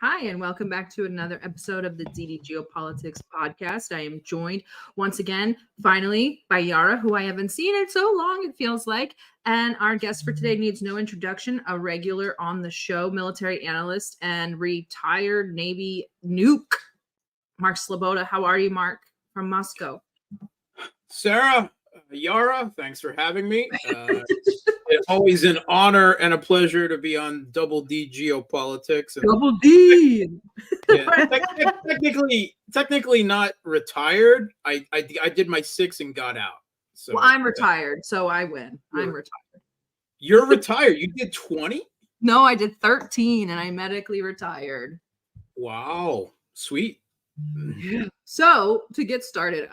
Hi, and welcome back to another episode of the DD Geopolitics podcast. I am joined once again, finally, by Yara, who I haven't seen in so long, it feels like. And our guest for today needs no introduction, a regular on the show, military analyst and retired Navy nuke, Mark Sleboda. How are you, Mark, from Moscow? Sarah, Yara, thanks for having me. It's always an honor and a pleasure to be on Double D Geopolitics. And Double D. Yeah, technically not retired. I did my 6 and got out. So well, I'm retired, so I win. I'm retired. You're retired. You did 20? No, I did 13, and I medically retired. Wow, sweet. So to get started,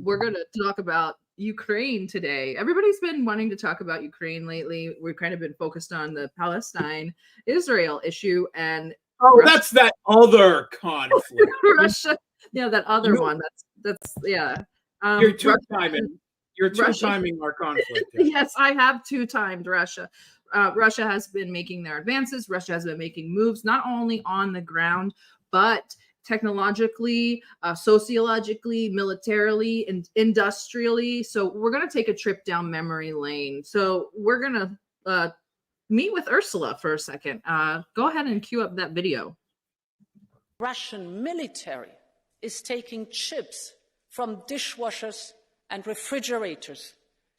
we're going to talk about Ukraine today. Everybody's been wanting to talk about Ukraine lately. We've kind of been focused on the Palestine-Israel issue, and Russia. That's that other conflict. Russia, yeah, that other one. That's yeah. You're two-timing our conflict. Yes, I have two-timed Russia. Russia has been making their advances. Russia has been making moves not only on the ground, but technologically, sociologically, militarily, and industrially. So we're going to take a trip down memory lane. So we're going to meet with Ursula for a second. Go ahead and cue up that video. Russian military is taking chips from dishwashers and refrigerators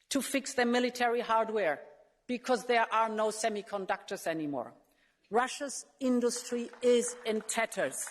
to fix their military hardware because there are no semiconductors anymore. Russia's industry is in tatters.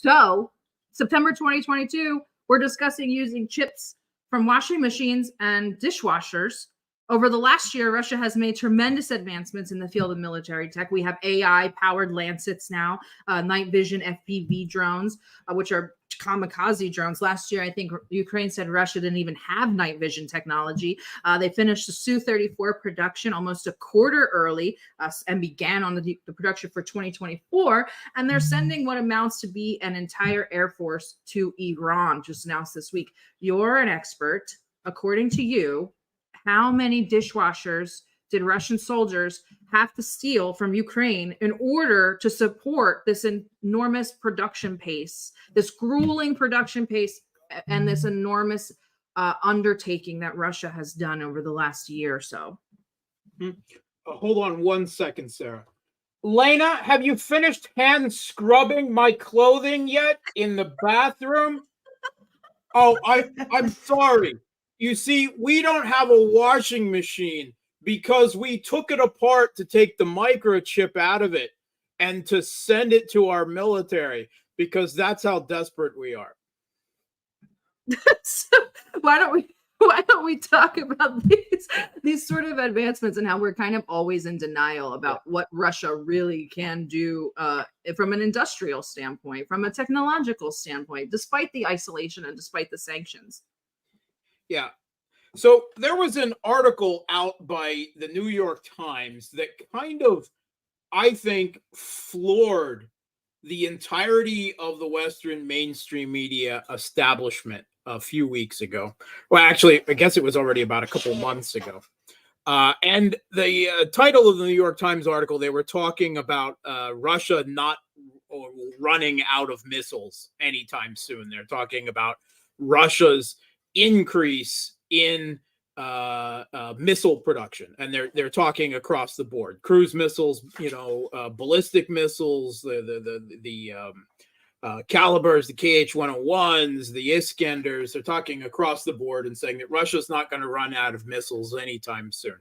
So, September 2022, we're discussing using chips from washing machines and dishwashers. Over the last year, Russia has made tremendous advancements in the field of military tech. We have AI-powered Lancets now, night vision FPV drones, which are kamikaze drones. Last year, I think Ukraine said Russia didn't even have night vision technology. They finished the Su-34 production almost a quarter early and began on the production for 2024. And they're sending what amounts to be an entire air force to Iran, just announced this week. You're an expert. According to you, how many dishwashers did Russian soldiers have to steal from Ukraine in order to support this enormous production pace, this grueling production pace, and this enormous undertaking that Russia has done over the last year or so? Hold on 1 second, Sarah. Lena, have you finished hand scrubbing my clothing yet in the bathroom? Oh, I'm sorry. You see, we don't have a washing machine because we took it apart to take the microchip out of it and to send it to our military because that's how desperate we are. So why don't we talk about these sort of advancements and how we're kind of always in denial about what Russia really can do from an industrial standpoint, from a technological standpoint, despite the isolation and despite the sanctions. Yeah. So there was an article out by the New York Times that kind of, I think, floored the entirety of the Western mainstream media establishment a few weeks ago. Well, actually, I guess it was already about a couple months ago. And the title of the New York Times article, they were talking about Russia not running out of missiles anytime soon. They're talking about Russia's increase in missile production, and they're talking across the board: cruise missiles, ballistic missiles, the calibers, the KH-101s, the Iskanders. They're talking across the board and saying that Russia's not going to run out of missiles anytime soon.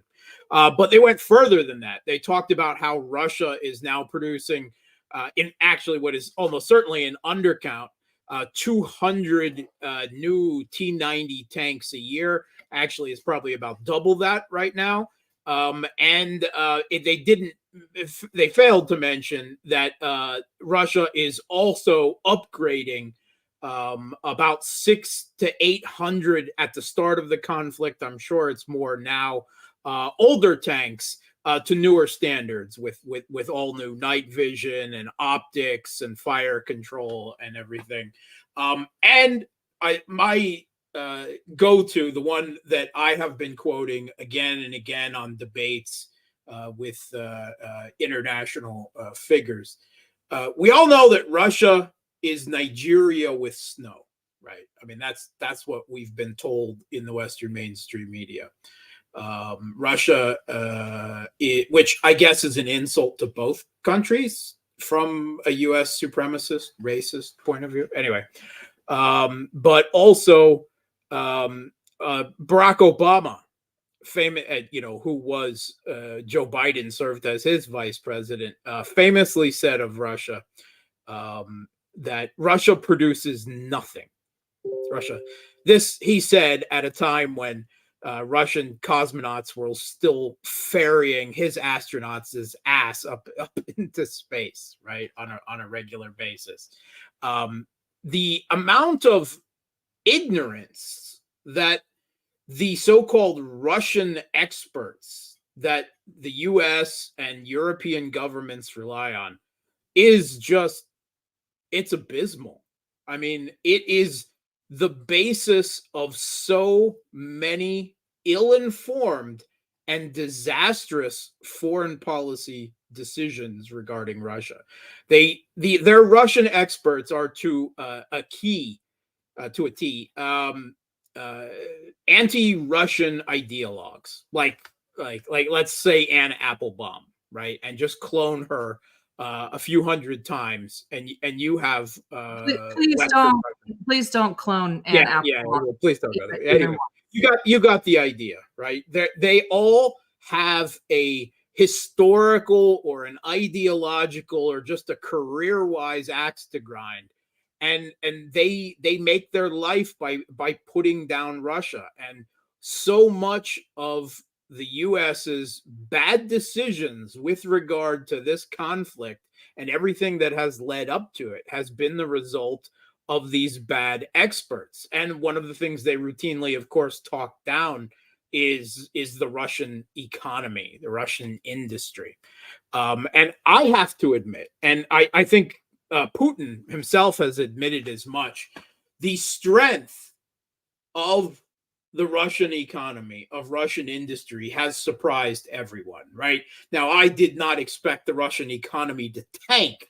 But they went further than that. They talked about how Russia is now producing, in actually what is almost certainly an undercount, 200 new T-90 tanks a year. Actually, it's probably about double that right now. They didn't if they failed to mention that Russia is also upgrading about 600 to 800 at the start of the conflict. I'm sure it's more now. Older tanks to newer standards with all new night vision and optics and fire control and everything. And my go-to, the one that I have been quoting again and again on debates with international figures. We all know that Russia is Nigeria with snow, right? I mean, that's what we've been told in the Western mainstream media. Russia, which I guess is an insult to both countries from a U.S. supremacist, racist point of view. Anyway, but also Barack Obama, famous, who was Joe Biden served as his vice president, famously said of Russia that Russia produces nothing. This he said at a time when Russian cosmonauts were still ferrying his astronauts' ass up into space, right, on a regular basis. The amount of ignorance that the so-called Russian experts that the U.S. and European governments rely on is just, it's abysmal. I mean, it is the basis of so many ill-informed and disastrous foreign policy decisions regarding Russia. Their Russian experts are to a T, anti-Russian ideologues, like let's say Anne Applebaum, right, and just clone her a few hundred times, and you have please don't clone Anne Applebaum. Yeah, please don't go there. Anyway, you got the idea, right? They all have a historical or an ideological or just a career-wise axe to grind. And they make their life by putting down Russia. And so much of the US's bad decisions with regard to this conflict and everything that has led up to it has been the result of these bad experts. And one of the things they routinely, of course, talk down is the Russian economy, the Russian industry. And I have to admit, and I think Putin himself has admitted as much, the strength of the Russian economy, of Russian industry, has surprised everyone, right? Now, I did not expect the Russian economy to tank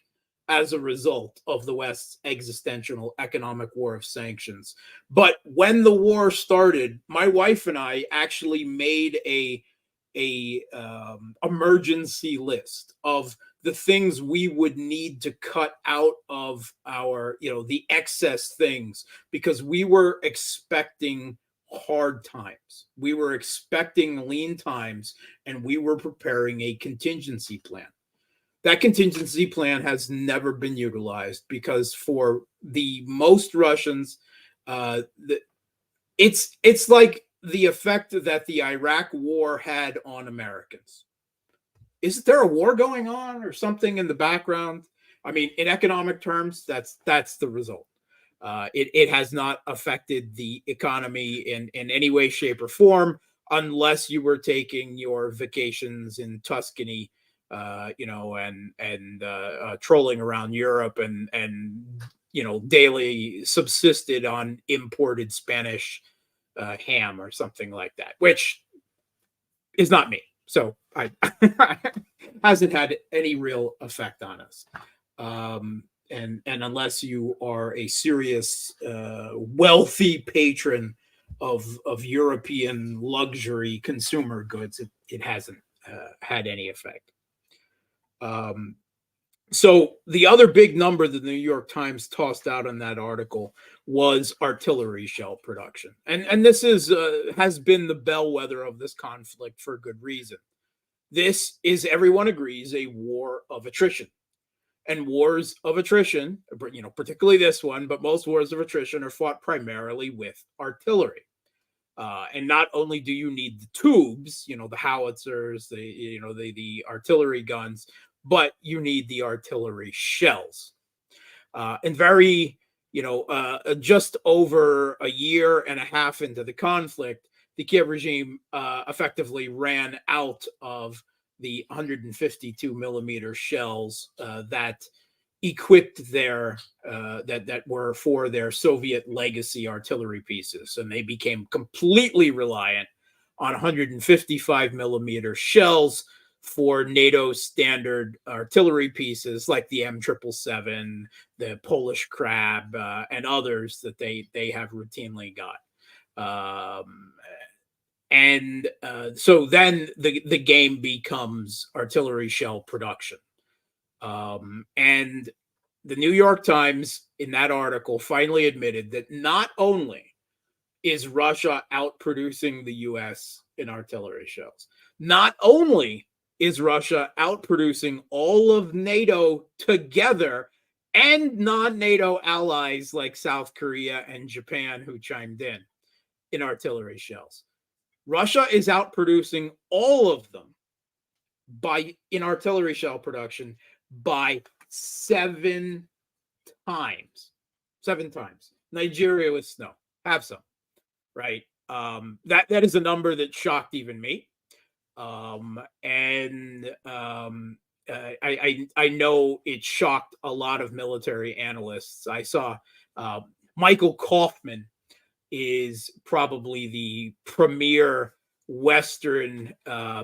as a result of the West's existential economic war of sanctions. But when the war started, my wife and I actually made a emergency list of the things we would need to cut out of our, the excess things, because we were expecting hard times. We were expecting lean times, and we were preparing a contingency plan. That contingency plan has never been utilized because for the most Russians, it's like the effect that the Iraq war had on Americans. Is there a war going on or something in the background? I mean, in economic terms, that's the result. It has not affected the economy in any way, shape, or form, unless you were taking your vacations in Tuscany, and trolling around Europe and daily subsisted on imported Spanish ham or something like that, which is not me. So I hasn't had any real effect on us. And unless you are a serious wealthy patron of European luxury consumer goods, it hasn't had any effect. So the other big number that the New York Times tossed out in that article was artillery shell production. And this has been the bellwether of this conflict for good reason. This is, everyone agrees, a war of attrition. And wars of attrition, particularly this one, but most wars of attrition are fought primarily with artillery. And not only do you need the tubes, the howitzers, the artillery guns, but you need the artillery shells. And very, just over a year and a half into the conflict, the Kiev regime effectively ran out of the 152 millimeter shells that equipped their that were for their Soviet legacy artillery pieces, and they became completely reliant on 155 millimeter shells for NATO standard artillery pieces like the M777, the Polish Crab, and others that they have routinely got. So then the game becomes artillery shell production. And the New York Times in that article finally admitted that not only is Russia outproducing the US in artillery shells, not only is Russia outproducing all of NATO together and non-NATO allies like South Korea and Japan who chimed in artillery shells. Russia is outproducing all of them in artillery shell production by 7 times. 7 times. Nigeria with snow. Have some. Right? That is a number that shocked even me. I know it shocked a lot of military analysts. I saw Michael Kaufman is probably the premier Western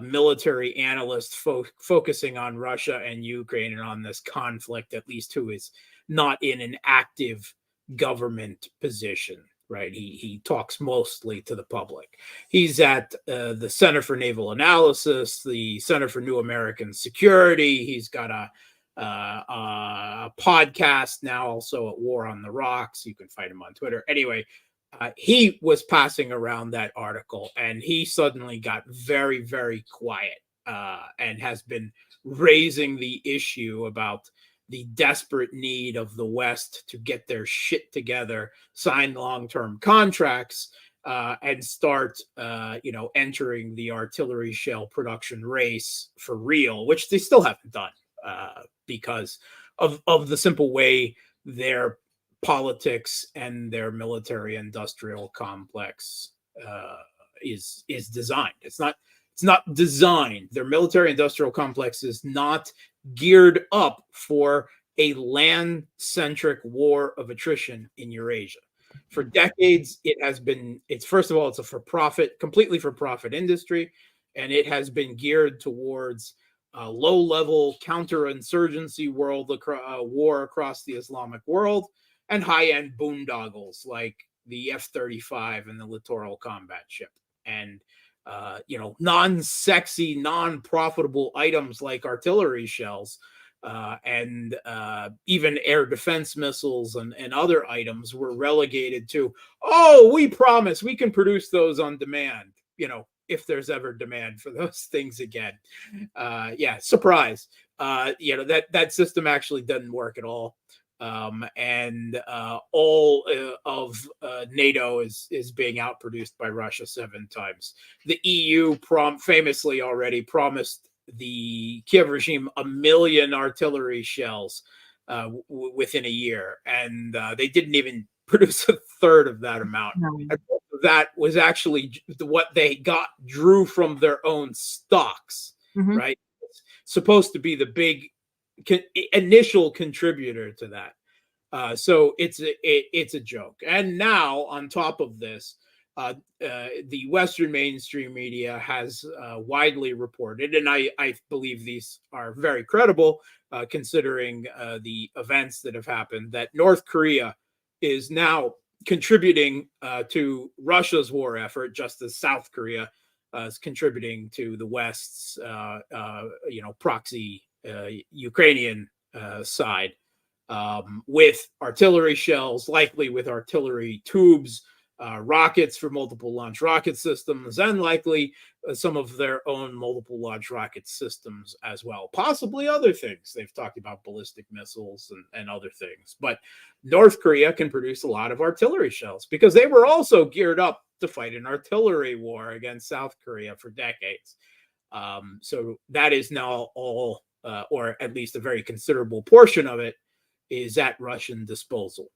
military analyst focusing on Russia and Ukraine and on this conflict, at least who is not in an active government position. Right. He talks mostly to the public. He's at the Center for Naval Analysis, the Center for New American Security. He's got a podcast now also at War on the Rocks. You can find him on Twitter. Anyway, he was passing around that article and he suddenly got very, very quiet and has been raising the issue about the desperate need of the West to get their shit together, sign long-term contracts, and start, entering the artillery shell production race for real, which they still haven't done because of the simple way their politics and their military-industrial complex is designed. It's not designed. Their military-industrial complex is not geared up for a land-centric war of attrition in Eurasia. For decades, first of all, it's a completely for-profit industry, and it has been geared towards a low-level counterinsurgency war across the Islamic world and high-end boondoggles like the F-35 and the Littoral Combat Ship. And non-sexy, non-profitable items like artillery shells and even air defense missiles and other items were relegated to, we promise we can produce those on demand, if there's ever demand for those things again. Surprise. That system actually doesn't work at all. All of NATO is being outproduced by Russia 7 times. The EU famously already promised the Kiev regime 1 million artillery shells within a year, and they didn't even produce a third of that amount. No. And that was actually what they drew from their own stocks, right? It's supposed to be the big initial contributor to that. So it's a joke. And now on top of this, the Western mainstream media has widely reported, and I believe these are very credible, considering the events that have happened, that North Korea is now contributing to Russia's war effort, just as South Korea is contributing to the West's proxy Ukrainian side, with artillery shells, likely with artillery tubes, rockets for multiple launch rocket systems, and likely some of their own multiple launch rocket systems as well. Possibly other things. They've talked about ballistic missiles and other things. But North Korea can produce a lot of artillery shells because they were also geared up to fight an artillery war against South Korea for decades. So that is now all, or at least a very considerable portion of it, is at Russian disposal.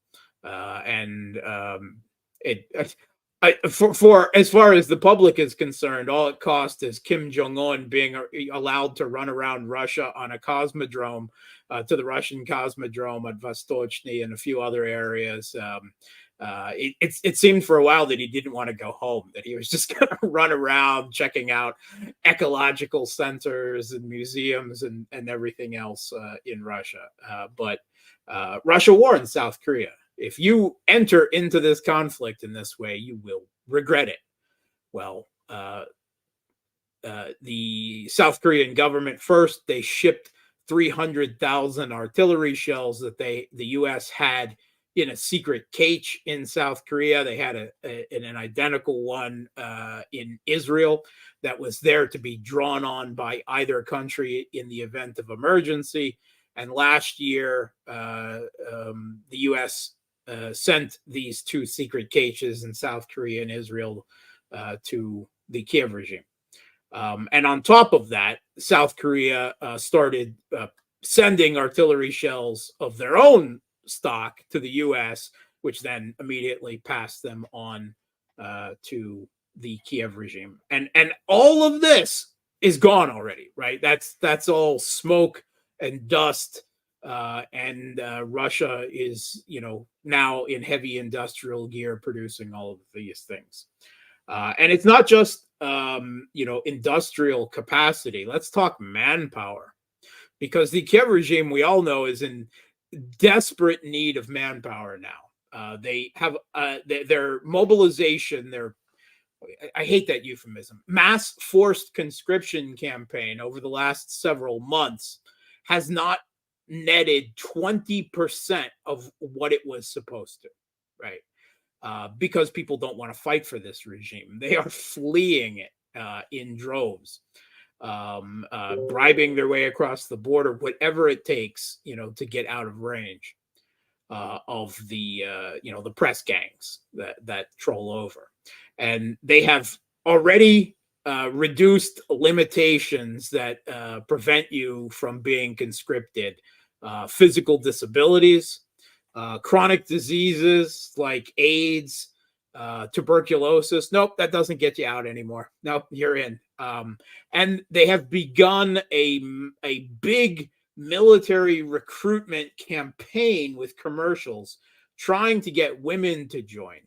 For as far as the public is concerned, all it cost is Kim Jong-un being allowed to run around Russia on a cosmodrome, to the Russian cosmodrome at Vostochny and a few other areas. It seemed for a while that he didn't want to go home, that he was just going to run around checking out ecological centers and museums and everything else in Russia. But Russia warned South Korea, if you enter into this conflict in this way, you will regret it. Well, the South Korean government, first, they shipped 300,000 artillery shells that the U.S. had in a secret cache in South Korea. They had an identical one in Israel that was there to be drawn on by either country in the event of emergency. And last year, the U.S. Sent these two secret caches in South Korea and Israel to the Kiev regime. And on top of that, South Korea started sending artillery shells of their own stock to the U.S., which then immediately passed them on to the Kiev regime. And all of this is gone already, right? That's all smoke and dust. Russia is, now in heavy industrial gear producing all of these things. And it's not just, industrial capacity. Let's talk manpower, because the Kiev regime, we all know, is in desperate need of manpower now. They have their mobilization, I hate that euphemism, mass forced conscription campaign over the last several months has not netted 20% of what it was supposed to, right? Because people don't want to fight for this regime. They are fleeing it in droves, bribing their way across the border, whatever it takes, to get out of range of the press gangs that troll over. And they have already reduced limitations that prevent you from being conscripted. Physical disabilities, chronic diseases like AIDS, tuberculosis. Nope, that doesn't get you out anymore. Nope, you're in. And they have begun a big military recruitment campaign with commercials trying to get women to join,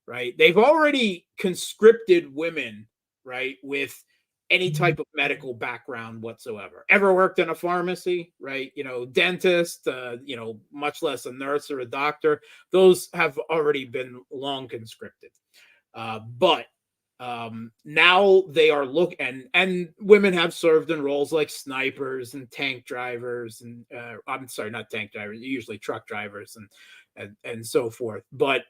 right? They've already conscripted women, right, with any type of medical background whatsoever. Ever worked in a pharmacy, right? Dentist, much less a nurse or a doctor. Those have already been long conscripted. But now they are and women have served in roles like snipers and tank drivers and I'm sorry, not tank drivers, usually truck drivers and so forth. But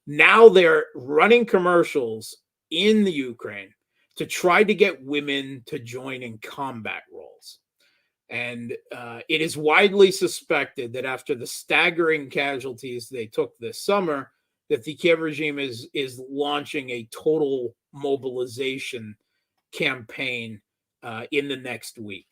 now they're running commercials in the Ukraine to try to get women to join in combat roles. And it is widely suspected that after the staggering casualties they took this summer, that the Kiev regime is launching a total mobilization campaign in the next week.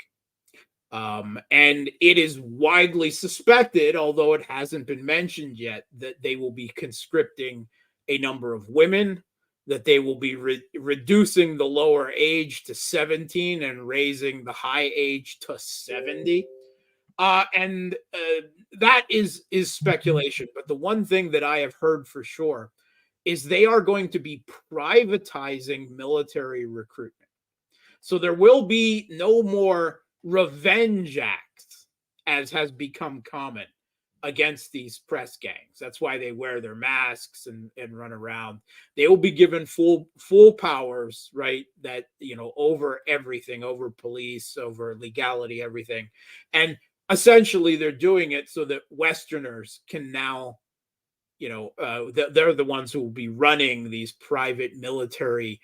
And it is widely suspected, although it hasn't been mentioned yet, that they will be conscripting a number of women, that they will be reducing the lower age to 17 and raising the high age to 70. And that is speculation. But the one thing that I have heard for sure is they are going to be privatizing military recruitment. So there will be no more revenge acts, as has become common against these press gangs. That's why they wear their masks and run around. They will be given full powers, right? That, over everything, over police, over legality, everything. And essentially they're doing it so that Westerners can now, they're the ones who will be running these private military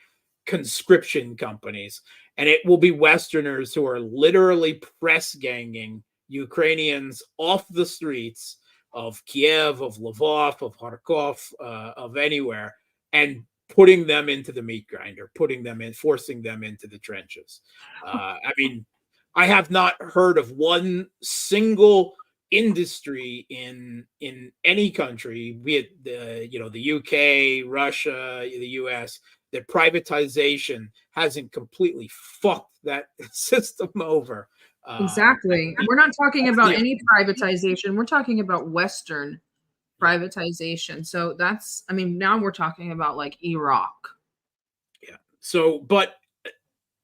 conscription companies. And it will be Westerners who are literally press ganging Ukrainians off the streets of Kiev, of Lvov, of Kharkov, of anywhere, and putting them into the meat grinder, forcing them into the trenches. I mean, I have not heard of one single industry in any country, be it the UK, Russia, the US, that privatization hasn't completely fucked that system over. Exactly. We're not talking about any privatization. We're talking about Western privatization. So that's, I mean, now we're talking about like Iraq. Yeah. So, but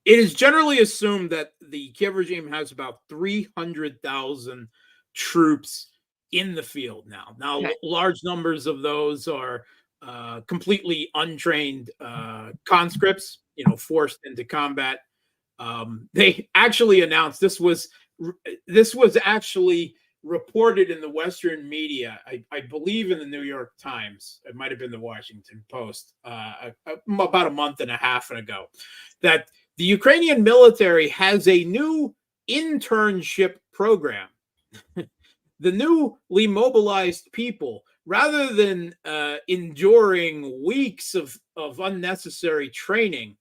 it is generally assumed that the Kiev regime has about 300,000 troops in the field now. Now, large numbers of those are completely untrained conscripts, forced into combat. They actually announced this was actually reported in the Western media. I believe in the New York Times. It might have been the Washington Post about a month and a half ago, that the Ukrainian military has a new internship program. The newly mobilized people, rather than enduring weeks of unnecessary training,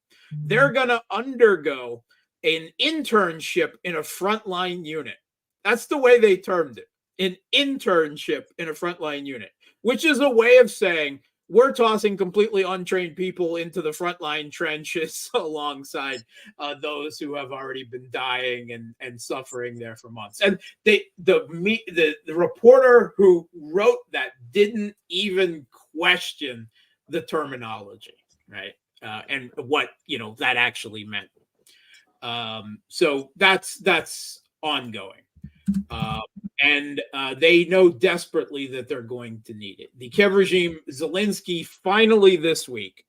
they're going to undergo an internship in a frontline unit. That's the way they termed it, an internship in a frontline unit, which is a way of saying we're tossing completely untrained people into the frontline trenches alongside those who have already been dying and suffering there for months. And the reporter who wrote that didn't even question the terminology, right? And what that actually meant. So that's ongoing. And they know desperately that they're going to need it. The Kiev regime, Zelensky, finally this week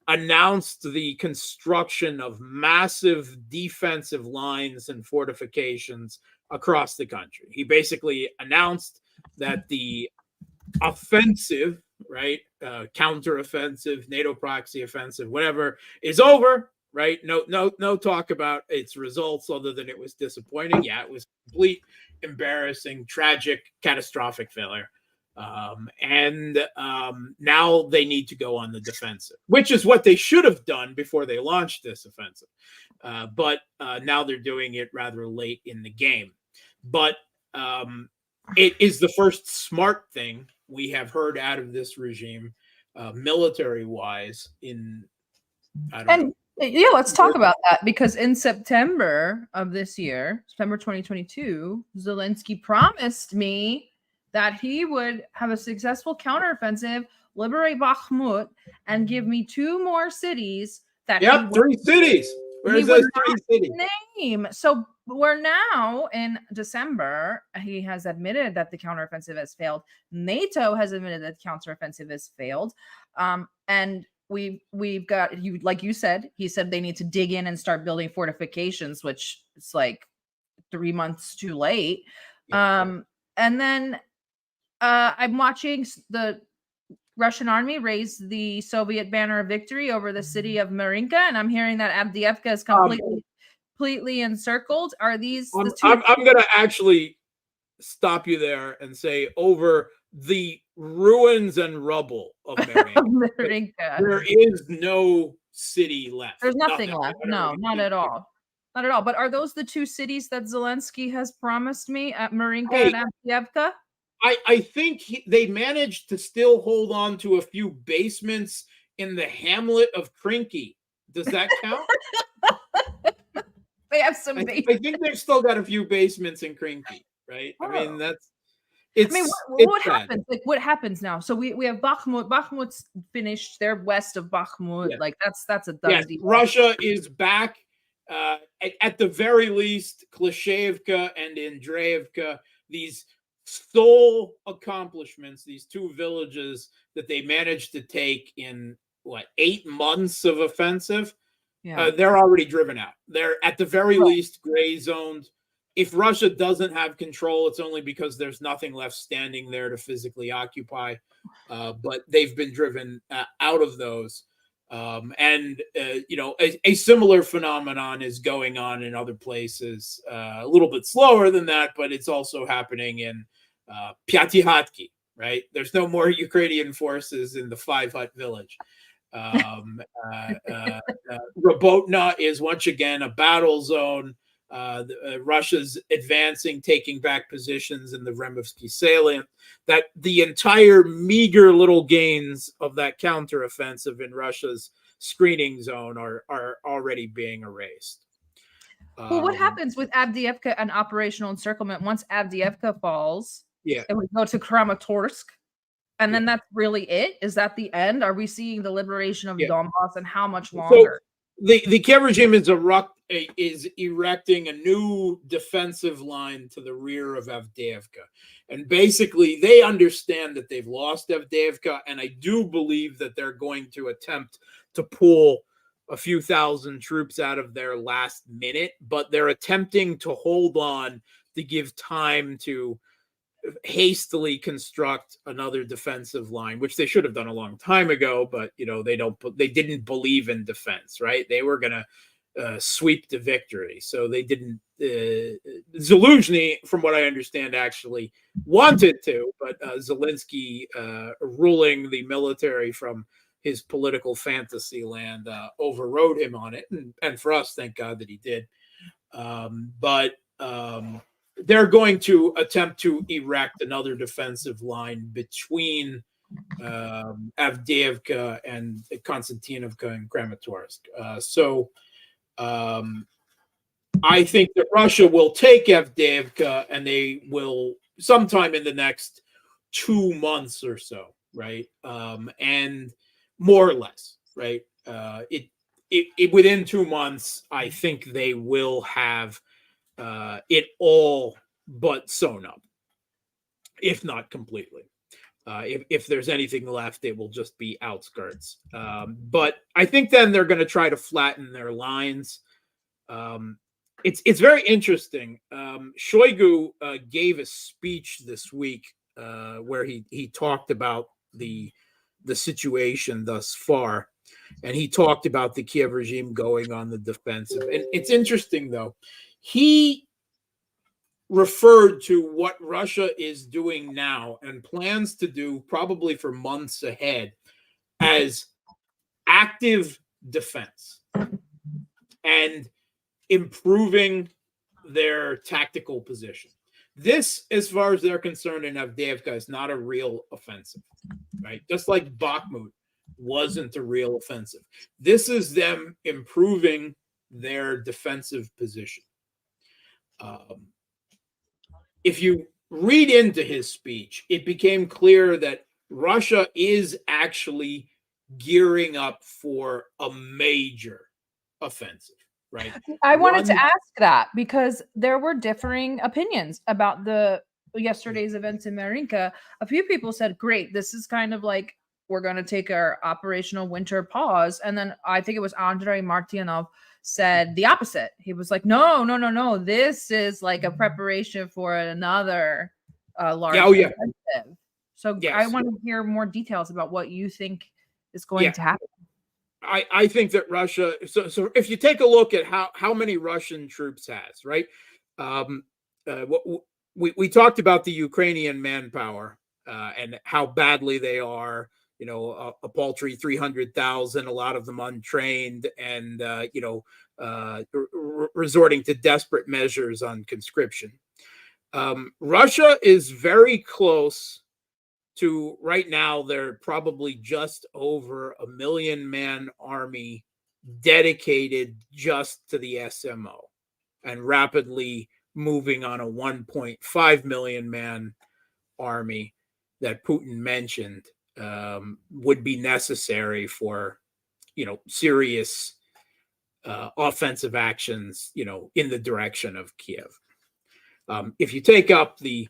announced the construction of massive defensive lines and fortifications across the country. He basically announced that the offensive, right, counteroffensive, NATO proxy offensive, whatever, is over. Right? No talk about its results other than it was disappointing. Yeah, it was complete, embarrassing, tragic, catastrophic failure. And now they need to go on the defensive, which is what they should have done before they launched this offensive. But now they're doing it rather late in the game. But it is the first smart thing we have heard out of this regime, military-wise, in, I don't know. Yeah, let's talk about that, because in September of this year, September 2022, Zelensky promised me that he would have a successful counteroffensive, liberate Bakhmut, and give me 2 more cities that 3 cities. Where's those 3 cities? Name. So we're now in December. He has admitted that the counteroffensive has failed. NATO has admitted that the counteroffensive has failed. And we've got, you, like you said, he said they need to dig in and start building fortifications, which is like 3 months too late. And then I'm watching the Russian army raise the Soviet banner of victory over the city of Marinka, and I'm hearing that Avdeevka is completely encircled. Are these I'm going to actually stop you there and say over the ruins and rubble of Marinka. There is no city left. There's nothing left. No, not at all. Not at all. But are those the 2 cities that Zelensky has promised me, at Marinka and Avdeevka? I think they managed to still hold on to a few basements in the hamlet of Krinky. Does that count? They have some basements. I think they've still got a few basements in Krinky, right? Oh. I mean, what happens? Like, what happens now? So we have Bakhmut. Bakhmut's finished. They're west of Bakhmut. Yeah. Like that's a done deal. Russia is back. At the very least, Klishevka and Andreevka, these sole accomplishments, these 2 villages that they managed to take in 8 months of offensive. Yeah. They're already driven out. They're at the very least gray zoned. If Russia doesn't have control, it's only because there's nothing left standing there to physically occupy. But they've been driven out of those. And a similar phenomenon is going on in other places, a little bit slower than that, but it's also happening in Pyatyhatki, right? There's no more Ukrainian forces in the 5-hut village. Robotna is once again a battle zone. Russia's advancing, taking back positions in the Removsky salient. That the entire meager little gains of that counteroffensive in Russia's screening zone are already being erased. Well, what happens with Avdeevka and operational encirclement once Avdeevka falls? Yeah. And we go to Kramatorsk, and then that's really it? Is that the end? Are we seeing the liberation of Donbass, and how much longer? So the Kiev regime is erecting a new defensive line to the rear of Avdeevka. And basically, they understand that they've lost Avdeevka, and I do believe that they're going to attempt to pull a few thousand troops out of there last minute, but they're attempting to hold on to give time to hastily construct another defensive line, which they should have done a long time ago, but they didn't believe in defense, right? They were going to sweep to victory. So they didn't, Zaluzhny, from what I understand, actually wanted to, but Zelensky ruling the military from his political fantasy land overrode him on it. And for us, thank God that he did. They're going to attempt to erect another defensive line between Avdeevka and Konstantinovka and Kramatorsk. I think that Russia will take Avdeevka, and they will sometime in the next 2 months or so, right? And more or less, right? Within 2 months, I think they will have it all but sewn up, if not completely. If there's anything left, it will just be outskirts. But I think then they're going to try to flatten their lines. It's very interesting. Shoigu gave a speech this week where he talked about the situation thus far, and he talked about the Kiev regime going on the defensive. And it's interesting, though. He referred to what Russia is doing now and plans to do probably for months ahead as active defense and improving their tactical position. This, as far as they're concerned in Avdeevka, is not a real offensive, right? Just like Bakhmut wasn't a real offensive. This is them improving their defensive position. If you read into his speech, it became clear that Russia is actually gearing up for a major offensive, right? I wanted to ask that because there were differing opinions about yesterday's events in Marinka. A few people said, great, this is kind of like we're going to take our operational winter pause. And then I think it was Andrei Martyanov said the opposite. He was like, no. This is like a preparation for another large offensive. So I want to hear more details about what you think is going to happen. I think that Russia. So if you take a look at how many Russian troops has, right? We talked about the Ukrainian manpower and how badly they are. A paltry 300,000, a lot of them untrained, and resorting to desperate measures on conscription. Russia is very close to, right now, they're probably just over 1 million man army dedicated just to the SMO, and rapidly moving on a 1.5 million man army that Putin mentioned would be necessary for, serious offensive actions, in the direction of Kiev. If you take up the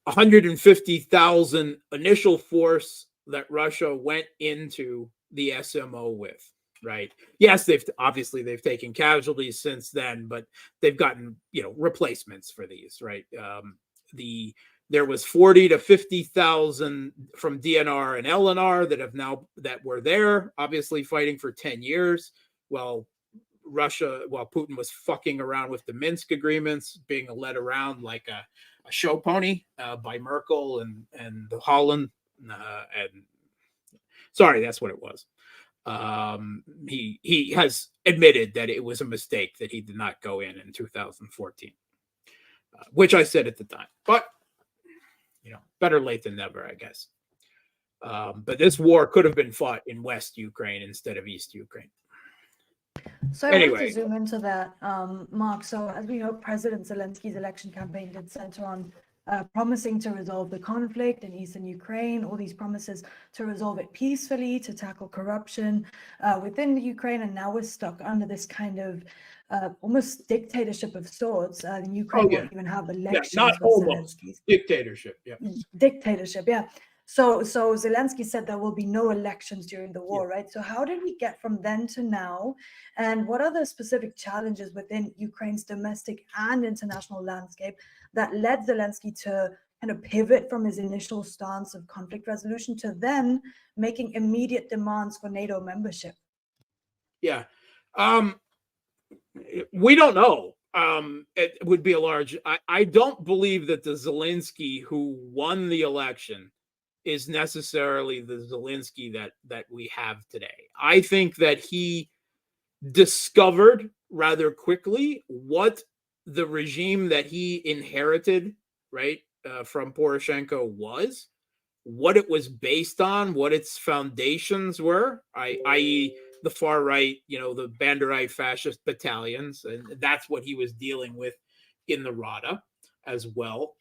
150,000 initial force that Russia went into the SMO with, right? Yes, they've taken casualties since then, but they've gotten, replacements for these, right? There was 40 to 50,000 from DNR and LNR that were there, obviously fighting for 10 years. While Putin was fucking around with the Minsk agreements, being led around like a show pony by Merkel and Holland. Sorry, that's what it was. He has admitted that it was a mistake that he did not go in 2014, which I said at the time. But better late than never, I guess. But this war could have been fought in West Ukraine instead of East Ukraine. So I wanted to zoom into that, Mark. So as we know, President Zelensky's election campaign did center on promising to resolve the conflict in eastern Ukraine, all these promises to resolve it peacefully, to tackle corruption within the Ukraine, and now we're stuck under this kind of almost dictatorship of sorts. In Ukraine won't even have elections. Yeah, not almost. Dictatorship, yeah. Dictatorship, yeah. So Zelensky said there will be no elections during the war, right? So how did we get from then to now? And what are the specific challenges within Ukraine's domestic and international landscape that led Zelensky to kind of pivot from his initial stance of conflict resolution to then making immediate demands for NATO membership? Yeah. We don't know. It would be a large... I don't believe that the Zelensky who won the election is necessarily the Zelensky that we have today. I think that he discovered rather quickly what the regime that he inherited, right, from Poroshenko was, what it was based on, what its foundations were, i.e. the far right, the Banderite fascist battalions, and that's what he was dealing with in the Rada as well.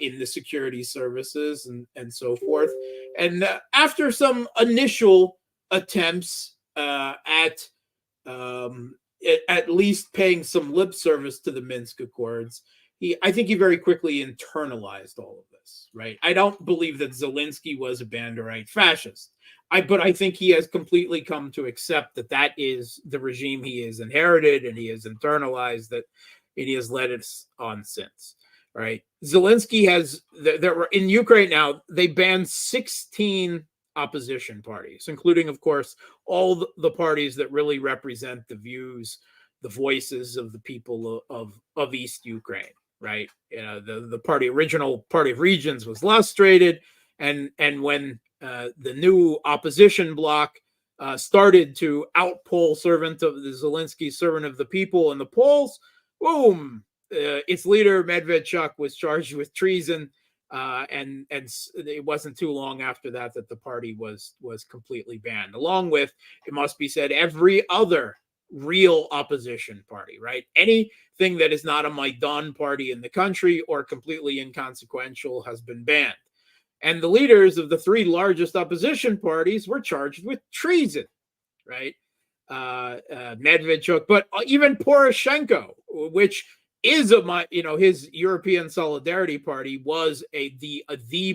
In the security services and so forth. And after some initial attempts at least paying some lip service to the Minsk Accords, I think he very quickly internalized all of this, right? I don't believe that Zelensky was a Banderite fascist. But I think he has completely come to accept that is the regime he has inherited, and he has internalized that, and he has led us on since. Right. Zelensky has, there were in Ukraine now, they banned 16 opposition parties, including, of course, all the parties that really represent the views, the voices of the people of East Ukraine. Right. The original Party of Regions was lustrated. And when the new opposition bloc started to outpoll servant of the Zelensky, servant of the people in the polls, boom. Its leader Medvedchuk was charged with treason, and it wasn't too long after that the party was completely banned, along with, it must be said, every other real opposition party. Right, anything that is not a Maidan party in the country or completely inconsequential has been banned, and the leaders of the three largest opposition parties were charged with treason. Right, Medvedchuk, but even Poroshenko, which is his European Solidarity Party was the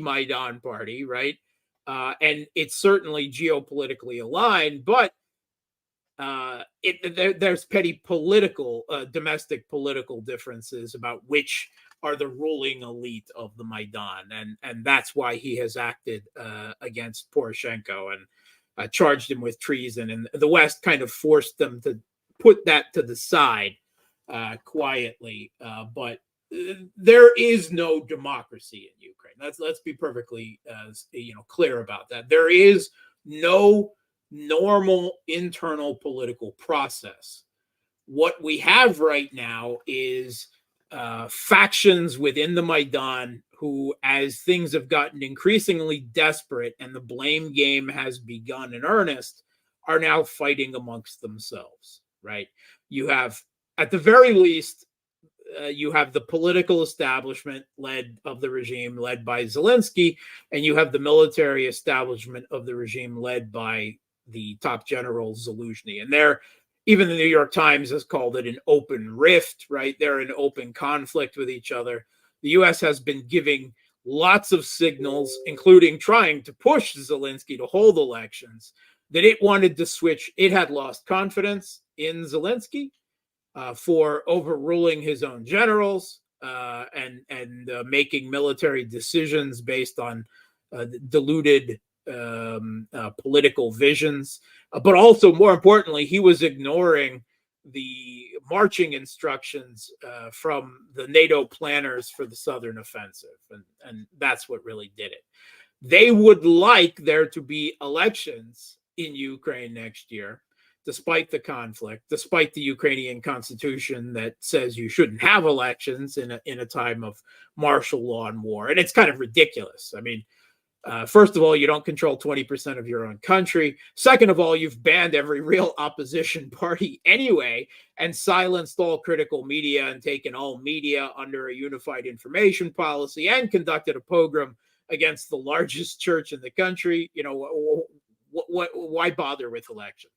Maidan party, right? And it's certainly geopolitically aligned, but there's petty political, domestic political differences about which are the ruling elite of the Maidan, and that's why he has acted against Poroshenko and charged him with treason, and the West kind of forced them to put that to the side. Quietly, but there is no democracy in Ukraine. Let's be perfectly clear about that. There is no normal internal political process. What we have right now is factions within the Maidan who, as things have gotten increasingly desperate and the blame game has begun in earnest, are now fighting amongst themselves. Right? You have, at the very least, you have the political establishment of the regime led by Zelensky, and you have the military establishment of the regime led by the top general Zaluzhny. And even the New York Times has called it an open rift, right? They're in open conflict with each other. The U.S. has been giving lots of signals, including trying to push Zelensky to hold elections, that it wanted to switch. It had lost confidence in Zelensky for overruling his own generals and making military decisions based on diluted political visions. But also, more importantly, he was ignoring the marching instructions from the NATO planners for the Southern Offensive. And that's what really did it. They would like there to be elections in Ukraine next year, despite the conflict, despite the Ukrainian constitution that says you shouldn't have elections in a time of martial law and war. And it's kind of ridiculous. I mean, first of all, you don't control 20% of your own country. Second of all, you've banned every real opposition party anyway, and silenced all critical media and taken all media under a unified information policy and conducted a pogrom against the largest church in the country. You know, why bother with elections?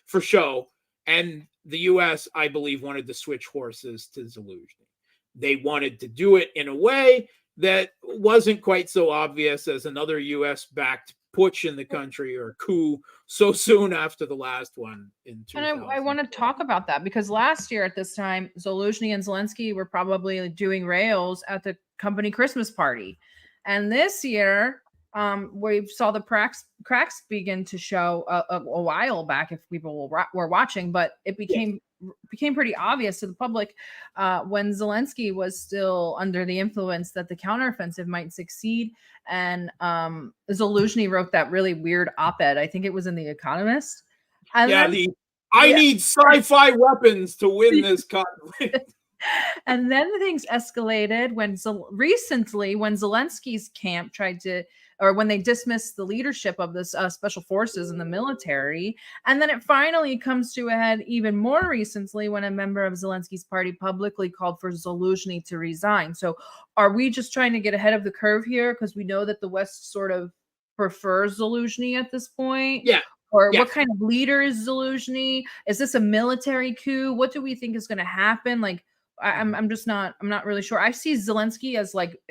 For show. And the U.S., I believe, wanted to switch horses to Zaluzhny. They wanted to do it in a way that wasn't quite so obvious as another U.S.-backed putsch in the country or coup so soon after the last one in 2000. And I want to talk about that because last year at this time, Zaluzhny and Zelensky were probably doing rails at the company Christmas party. And this year, we saw the cracks begin to show a while back if people were watching, but it became pretty obvious to the public when Zelensky was still under the influence that the counteroffensive might succeed. And Zaluzhny wrote that really weird op-ed. I think it was in The Economist. And I need sci-fi weapons to win this conflict. And then things escalated recently when Zelensky's camp tried to, or when they dismissed the leadership of this special forces in the military. And then it finally comes to a head even more recently when a member of Zelensky's party publicly called for Zaluzhny to resign. So are we just trying to get ahead of the curve here? Because we know that the West sort of prefers Zaluzhny at this point. Yeah. Or what kind of leader is Zaluzhny? Is this a military coup? What do we think is going to happen? Like, I'm not really sure. I see Zelensky as like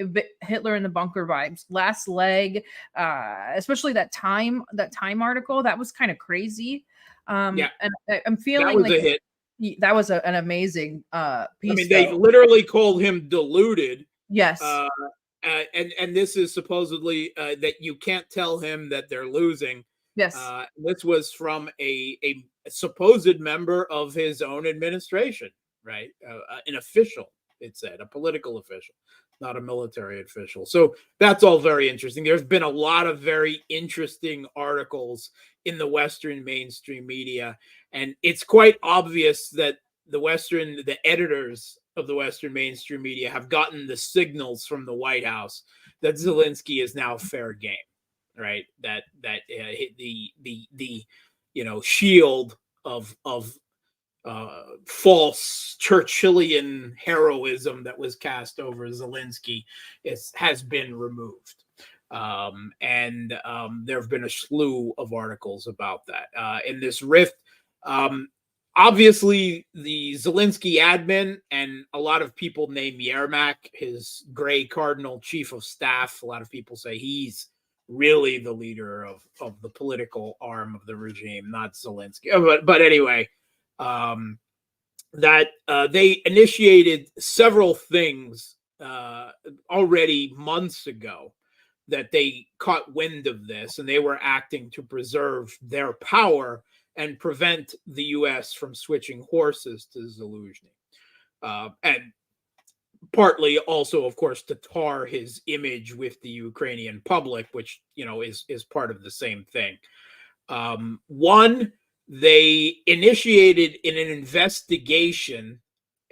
Hitler in the bunker vibes, last leg, especially that time article that was kind of crazy. And I'm feeling like a hit. That was an amazing piece. I mean, they literally called him deluded. Yes. And this is supposedly that you can't tell him that they're losing. Yes. This was from a supposed member of his own administration. Right. An official, it said, a political official, not a military official. So that's all very interesting. There's been a lot of very interesting articles in the Western mainstream media. And it's quite obvious that the editors of the Western mainstream media have gotten the signals from the White House that Zelensky is now fair game. Right. That the shield of false Churchillian heroism that was cast over Zelensky has been removed. And there have been a slew of articles about that. In this rift, obviously the Zelensky admin and a lot of people named Yermak, his gray cardinal chief of staff, a lot of people say he's really the leader of the political arm of the regime, not Zelensky. But anyway, that they initiated several things already months ago that they caught wind of this, and they were acting to preserve their power and prevent the U.S. from switching horses to Zaluzhny. And partly also, of course, to tar his image with the Ukrainian public, which, is part of the same thing. One, they initiated an investigation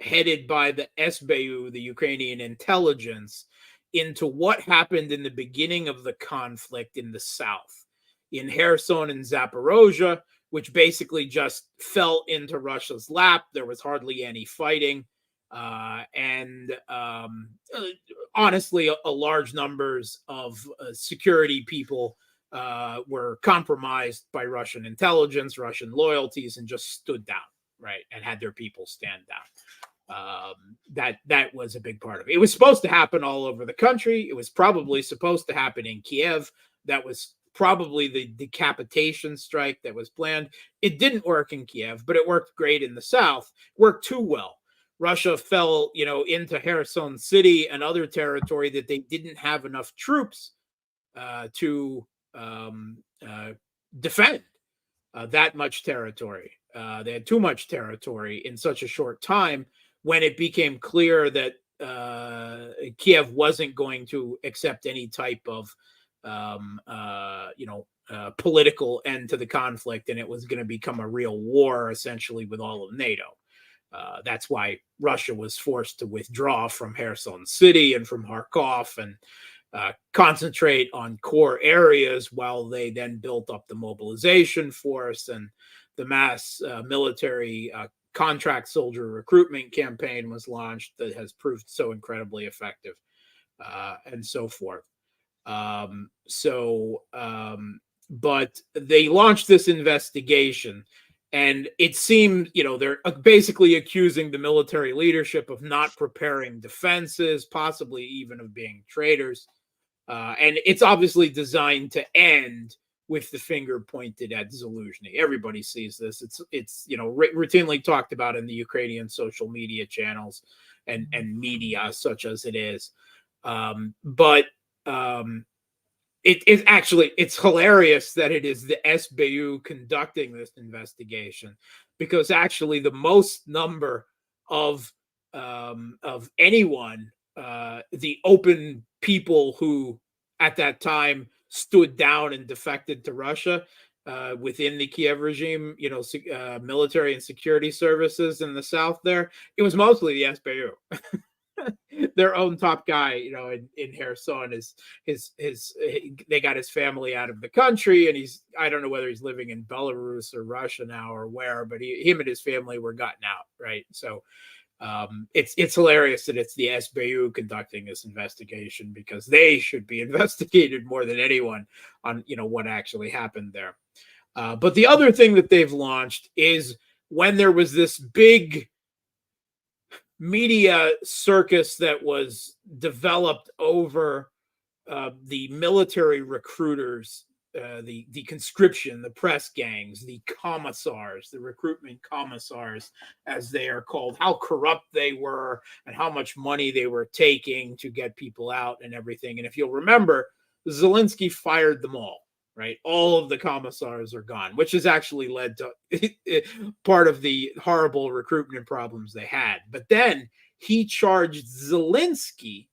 headed by the SBU, the Ukrainian intelligence, into what happened in the beginning of the conflict in the south, in Kherson and Zaporozhye, which basically just fell into Russia's lap. There was hardly any fighting. And honestly, a large numbers of security people were compromised by Russian intelligence, Russian loyalties, and just stood down, right, and had their people stand down. That was a big part of it. It was supposed to happen all over the country. It was probably supposed to happen in Kiev. That was probably the decapitation strike that was planned. It didn't work in Kiev, but it worked great in the south. Worked too well. Russia fell, into Kherson City and other territory that they didn't have enough troops to defend that much territory. They had too much territory in such a short time when it became clear that Kiev wasn't going to accept any type of, political end to the conflict, and it was going to become a real war, essentially, with all of NATO. That's why Russia was forced to withdraw from Kherson City and from Kharkov and concentrate on core areas while they then built up the mobilization force, and the mass military contract soldier recruitment campaign was launched that has proved so incredibly effective, and so forth. But they launched this investigation, and it seemed, they're basically accusing the military leadership of not preparing defenses, possibly even of being traitors. And it's obviously designed to end with the finger pointed at Zaluzhny. Everybody sees this. It's routinely talked about in the Ukrainian social media channels and media, such as it is. It's hilarious that it is the SBU conducting this investigation, because actually the most number of anyone, the open people who at that time stood down and defected to Russia within the Kiev regime, military and security services in the south there, it was mostly the SBU. Their own top guy, in Kherson they got his family out of the country, and I don't know whether he's living in Belarus or Russia now or where, but him and his family were gotten out, right? So it's hilarious that it's the SBU conducting this investigation, because they should be investigated more than anyone on what actually happened there. But the other thing that they've launched is, when there was this big media circus that was developed over the military recruiters, the conscription, the press gangs, the commissars, the recruitment commissars, as they are called, how corrupt they were and how much money they were taking to get people out and everything. And if you'll remember, Zelensky fired them all. Right, all of the commissars are gone, which has actually led to part of the horrible recruitment problems they had. But then he charged Zelensky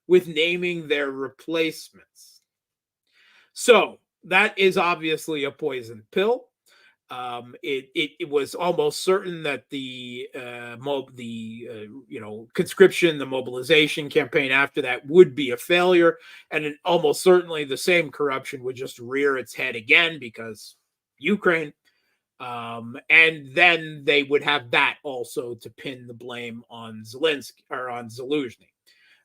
with naming their replacements. So that is obviously a poison pill. It was almost certain that the conscription, the mobilization campaign after that would be a failure, and almost certainly the same corruption would just rear its head again, because Ukraine, and then they would have that also to pin the blame on Zelensky or on Zaluzhny.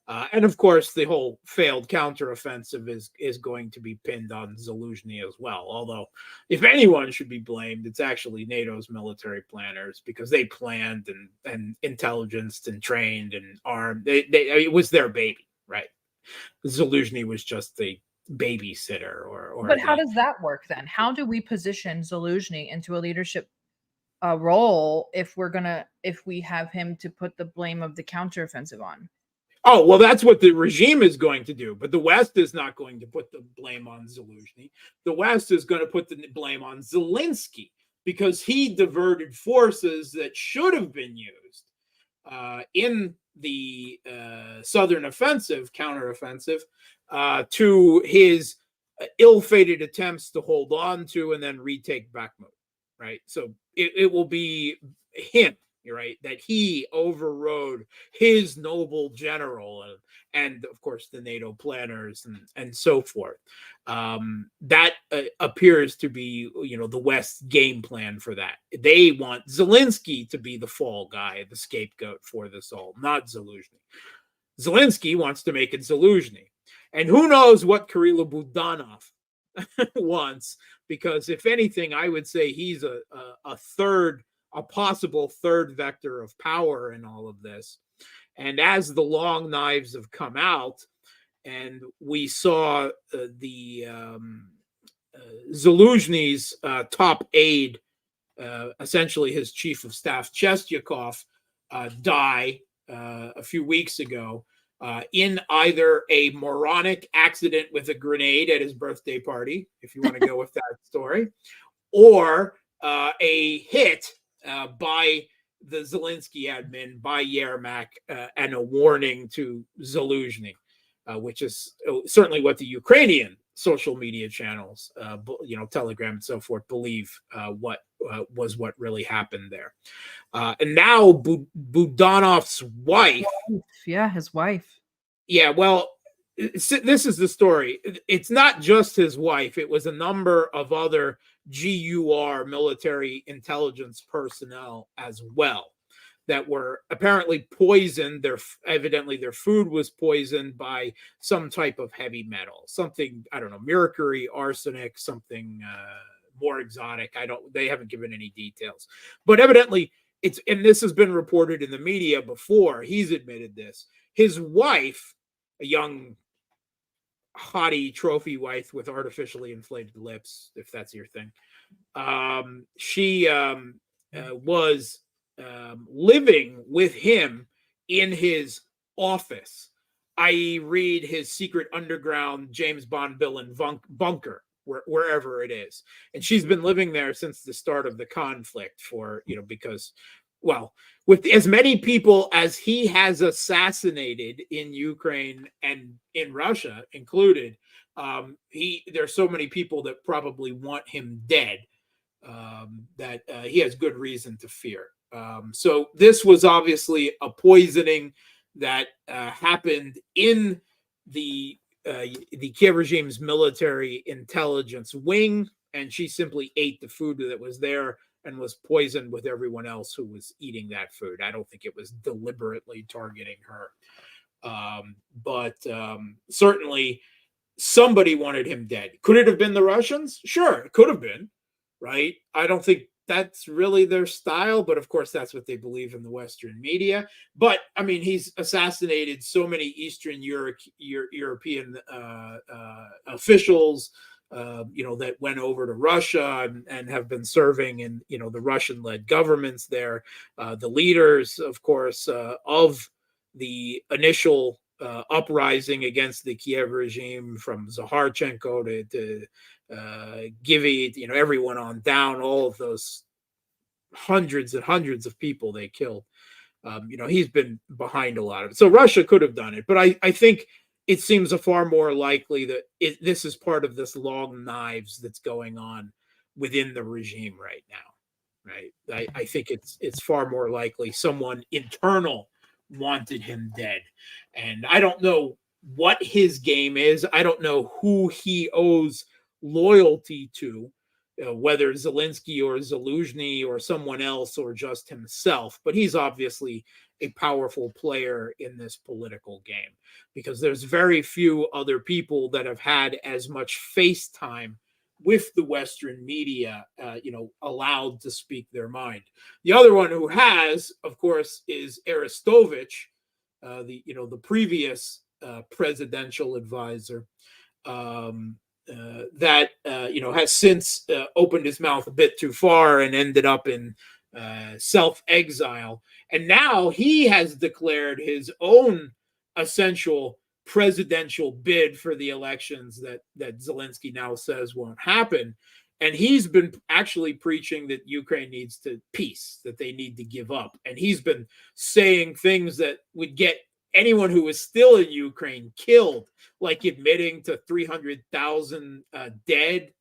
And of course, the whole failed counteroffensive is going to be pinned on Zaluzhny as well. Although, if anyone should be blamed, it's actually NATO's military planners, because they planned and intelligenced and trained and armed. It was their baby, right? Zaluzhny was just the babysitter. But how does that work then? How do we position Zaluzhny into a leadership role if we have him to put the blame of the counteroffensive on? Oh, well, that's what the regime is going to do. But the West is not going to put the blame on Zaluzhny. The West is going to put the blame on Zelensky, because he diverted forces that should have been used in the southern offensive, counteroffensive, to his ill-fated attempts to hold on to and then retake Bakhmut, right? So it will be him, right, that he overrode his noble general and of course the NATO planners and so forth. That appears to be the West's game plan for that. They want Zelensky to be the fall guy, the scapegoat for this all, not Zaluzhny. Zelensky wants to make it Zaluzhny, and who knows what Kirill Budanov wants, because if anything, I would say he's a possible third vector of power in all of this. And as the long knives have come out, and we saw Zaluzhny's top aide, essentially his chief of staff, Chestyakov, die a few weeks ago in either a moronic accident with a grenade at his birthday party, if you want to go with that story, or a hit by the Zelensky admin, by Yermak, and a warning to Zaluzhny, which is certainly what the Ukrainian social media channels, Telegram and so forth, believe what really happened there. And now Budanov's wife. Yeah, his wife. Yeah, well, this is the story. It's not just his wife. It was a number of other GUR military intelligence personnel as well that were apparently poisoned. Evidently their food was poisoned by some type of heavy metal, something, I don't know, mercury, arsenic, something more exotic. They haven't given any details, but evidently and this has been reported in the media before. He's admitted this. His wife, a young haughty trophy wife with artificially inflated lips, if that's your thing, she was living with him in his office, i.e. read his secret underground James Bond villain bunker, wherever it is. And she's been living there since the start of the conflict because, well, with as many people as he has assassinated in Ukraine and in Russia included, there's so many people that probably want him dead that he has good reason to fear. So this was obviously a poisoning that happened in the Kiev regime's military intelligence wing, and she simply ate the food that was there and was poisoned with everyone else who was eating that food. I don't think it was deliberately targeting her. But certainly somebody wanted him dead. Could it have been the Russians? Sure, it could have been, right? I don't think that's really their style, but of course that's what they believe in the Western media. But I mean, he's assassinated so many Eastern European officials, that went over to Russia and have been serving in, the Russian-led governments there. The leaders, of course, of the initial uprising against the Kiev regime, from Zakharchenko to Givy, everyone on down, all of those hundreds and hundreds of people they killed. He's been behind a lot of it. So Russia could have done it, but I think it seems far more likely that this is part of this long knives that's going on within the regime right now, right? I think it's far more likely someone internal wanted him dead. And I don't know what his game is. I don't know who he owes loyalty to, whether Zelensky or Zaluzhny or someone else or just himself, but he's obviously a powerful player in this political game, because there's very few other people that have had as much face time with the Western media, allowed to speak their mind. The other one who has, of course, is Arestovich, the previous presidential advisor, that has since opened his mouth a bit too far and ended up in self-exile. And now he has declared his own essential presidential bid for the elections that Zelensky now says won't happen. And he's been actually preaching that Ukraine needs peace, that they need to give up. And he's been saying things that would get anyone who is still in Ukraine killed, like admitting to 300,000 dead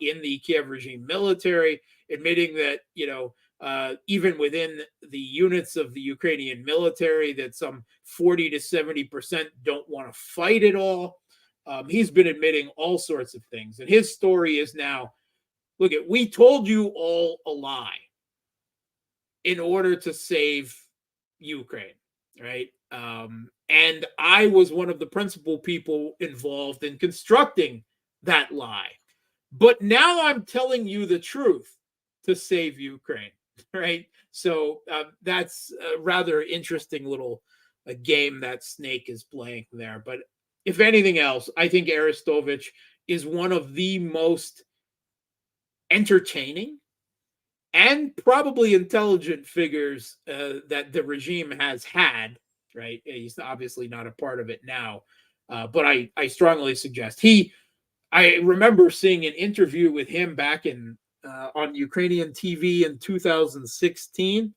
in the Kiev regime military, admitting that, even within the units of the Ukrainian military, that some 40 to 70% don't want to fight at all. He's been admitting all sorts of things. And his story is now, we told you all a lie in order to save Ukraine, right? And I was one of the principal people involved in constructing that lie. But now I'm telling you the truth to save Ukraine, right? So that's a rather interesting little game that Snake is playing there. But if anything else, I think Arestovich is one of the most entertaining and probably intelligent figures that the regime has had, right? He's obviously not a part of it now, but I strongly suggest I remember seeing an interview with him back on Ukrainian TV in 2016,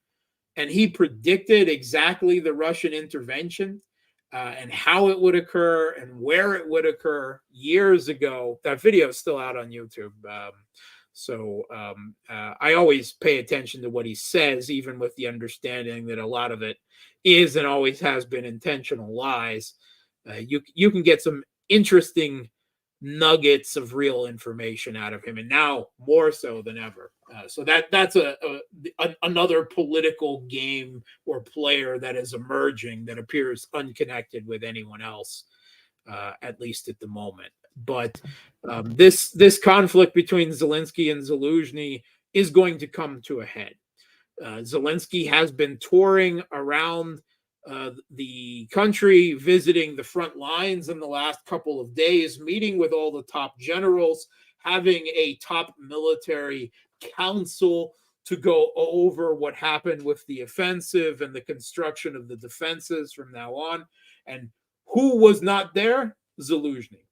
and he predicted exactly the Russian intervention and how it would occur and where it would occur years ago. That video is still out on YouTube. I always pay attention to what he says, even with the understanding that a lot of it is and always has been intentional lies. You can get some interesting nuggets of real information out of him, and now more so than ever. So that's another political game or player that is emerging that appears unconnected with anyone else, at least at the moment. But this conflict between Zelensky and Zaluzhny is going to come to a head. Zelensky has been touring around the country, visiting the front lines in the last couple of days, meeting with all the top generals, having a top military council to go over what happened with the offensive and the construction of the defenses from now on. And who was not there? Zaluzhny.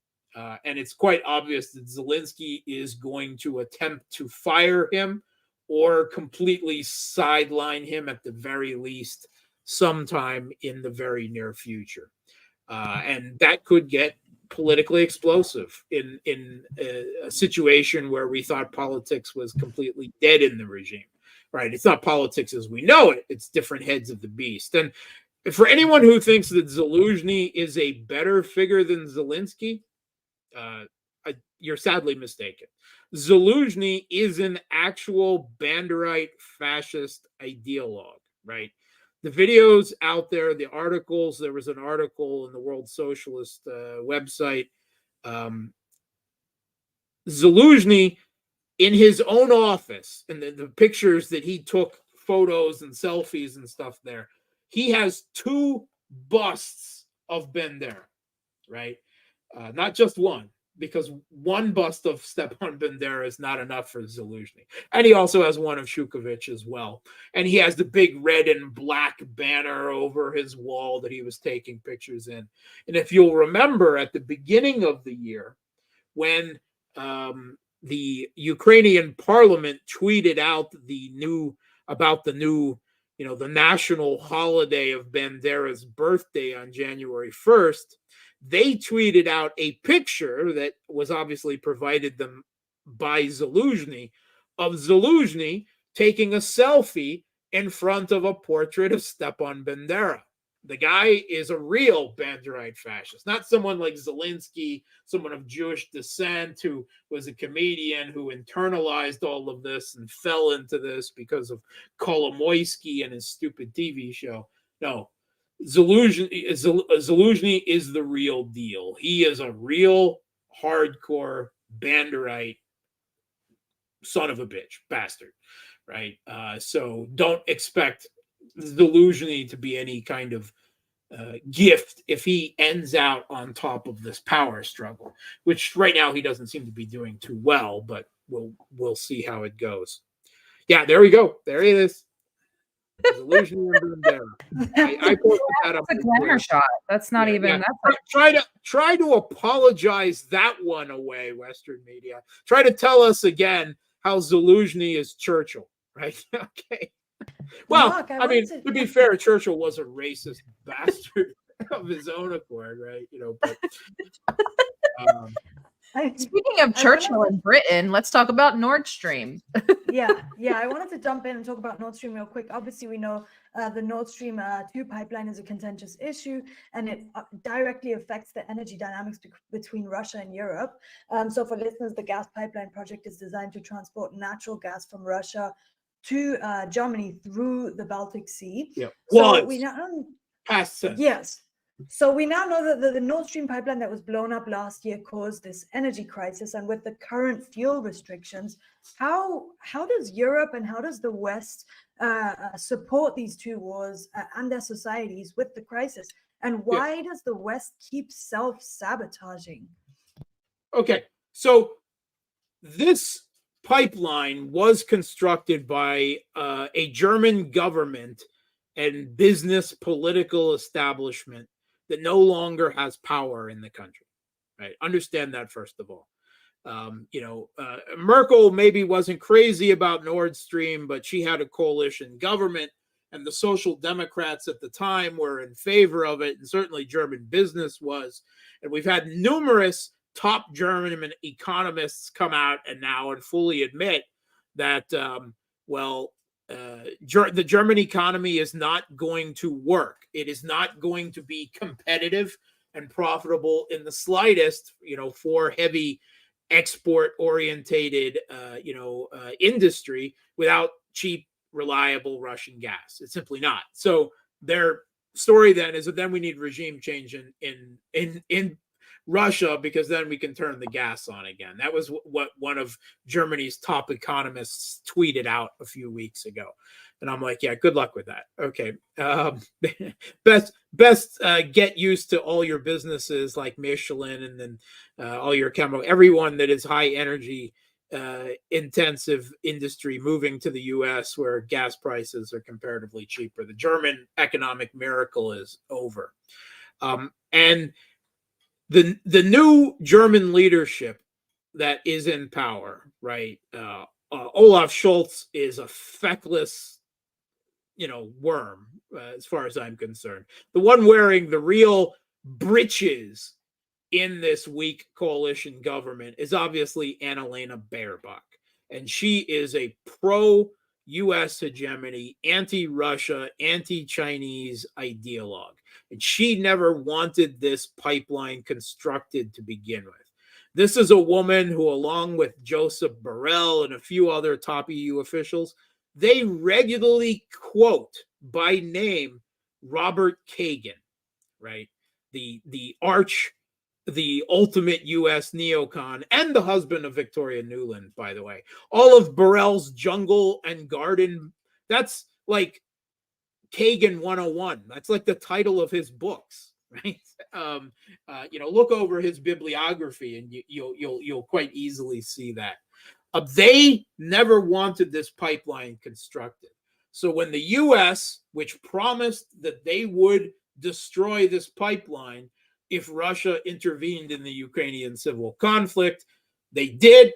And it's quite obvious that Zelensky is going to attempt to fire him or completely sideline him at the very least sometime in the very near future. And that could get politically explosive in a situation where we thought politics was completely dead in the regime, right? It's not politics as we know it. It's different heads of the beast. And for anyone who thinks that Zaluzhny is a better figure than Zelensky, you're sadly mistaken. Zaluzhny is an actual Banderite fascist ideologue, right? The videos out there, the articles, there was an article in the World Socialist website. Zaluzhny, in his own office, and the pictures that he took, photos and selfies and stuff there, he has 2 busts of Bandera, right? Not just one, because one bust of Stepan Bandera is not enough for Zaluzhny. And he also has one of Shukovich as well. And he has the big red and black banner over his wall that he was taking pictures in. And if you'll remember at the beginning of the year, when the Ukrainian parliament tweeted out the new, the national holiday of Bandera's birthday on January 1st, they tweeted out a picture that was obviously provided them by Zaluzhny of Zaluzhny taking a selfie in front of a portrait of Stepan Bandera. The guy is a real Banderite fascist, not someone like Zelensky, someone of Jewish descent who was a comedian who internalized all of this and fell into this because of Kolomoisky and his stupid TV show. No. Zaluzhny is the real deal. He is a real hardcore Banderite son of a bitch, bastard, right? So don't expect Zaluzhny to be any kind of gift if he ends out on top of this power struggle, which right now he doesn't seem to be doing too well, but we'll see how it goes. Yeah, there we go. There it is. Zaluzhny and Bandera. I posted that up. That's a glamour shot. That's not even. Yeah. Try to apologize that one away, Western media. Try to tell us again how Zaluzhny is Churchill, right? Okay. Well, Mark, to be fair, Churchill was a racist bastard of his own accord, right? But speaking of Churchill in Britain, let's talk about Nordstream. Yeah, I wanted to jump in and talk about Nord Stream real quick. Obviously, we know the Nord Stream 2 pipeline is a contentious issue, and it directly affects the energy dynamics between Russia and Europe. So for listeners, the gas pipeline project is designed to transport natural gas from Russia to Germany through the Baltic Sea. Yeah. So we now past tense. Yes. So we now know that the Nord Stream pipeline that was blown up last year caused this energy crisis, and with the current fuel restrictions, how does Europe and how does the West support these 2 wars and their societies with the crisis? And why does the West keep self-sabotaging? Okay, so this pipeline was constructed by a German government and business political establishment that no longer has power in the country, right? Understand that first of all. Merkel maybe wasn't crazy about Nord Stream, but she had a coalition government and the Social Democrats at the time were in favor of it, and certainly German business was. And we've had numerous top German economists come out and fully admit that, the German economy is not going to work. It is not going to be competitive and profitable in the slightest, for heavy export-orientated, industry without cheap, reliable Russian gas. It's simply not. So their story then is that then we need regime change in Russia, because then we can turn the gas on again. That was what one of Germany's top economists tweeted out a few weeks ago. And I'm like, yeah, good luck with that. Okay. Best get used to all your businesses like Michelin, and then all your everyone that is high energy intensive industry moving to the US where gas prices are comparatively cheaper. The German economic miracle is over. And the new German leadership that is in power, right? Olaf Scholz is a feckless, worm, as far as I'm concerned. The one wearing the real breeches in this weak coalition government is obviously Annalena Baerbock. And she is a pro-US hegemony, anti-Russia, anti-Chinese ideologue. And she never wanted this pipeline constructed to begin with. This is a woman who, along with Joseph Borrell and a few other top EU officials, they regularly quote by name Robert Kagan, right? The ultimate US neocon, and the husband of Victoria Nuland, by the way. All of Borrell's Jungle and Garden, that's like Kagan 101. That's like the title of his books, right? Look over his bibliography and you'll quite easily see that. They never wanted this pipeline constructed. So when the US, which promised that they would destroy this pipeline if Russia intervened in the Ukrainian civil conflict, they did.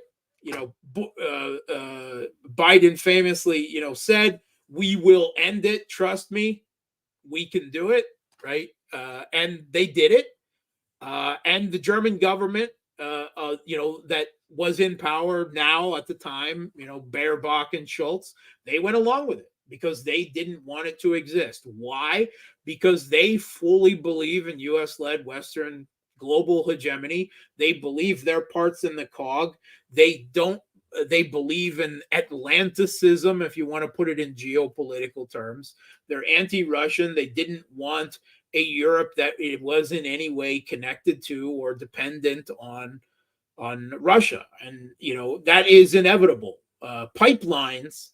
Biden famously, said, "We will end it. Trust me, we can do it." Right, and they did it. And the German government, that was in power now at the time, Baerbock and Scholz, they went along with it because they didn't want it to exist. Why? Because they fully believe in US-led Western global hegemony. They believe they're parts in the cog. They believe in Atlanticism, if you want to put it in geopolitical terms. They're anti-Russian. They didn't want a Europe that it was in any way connected to or dependent on Russia. And, that is inevitable. Pipelines,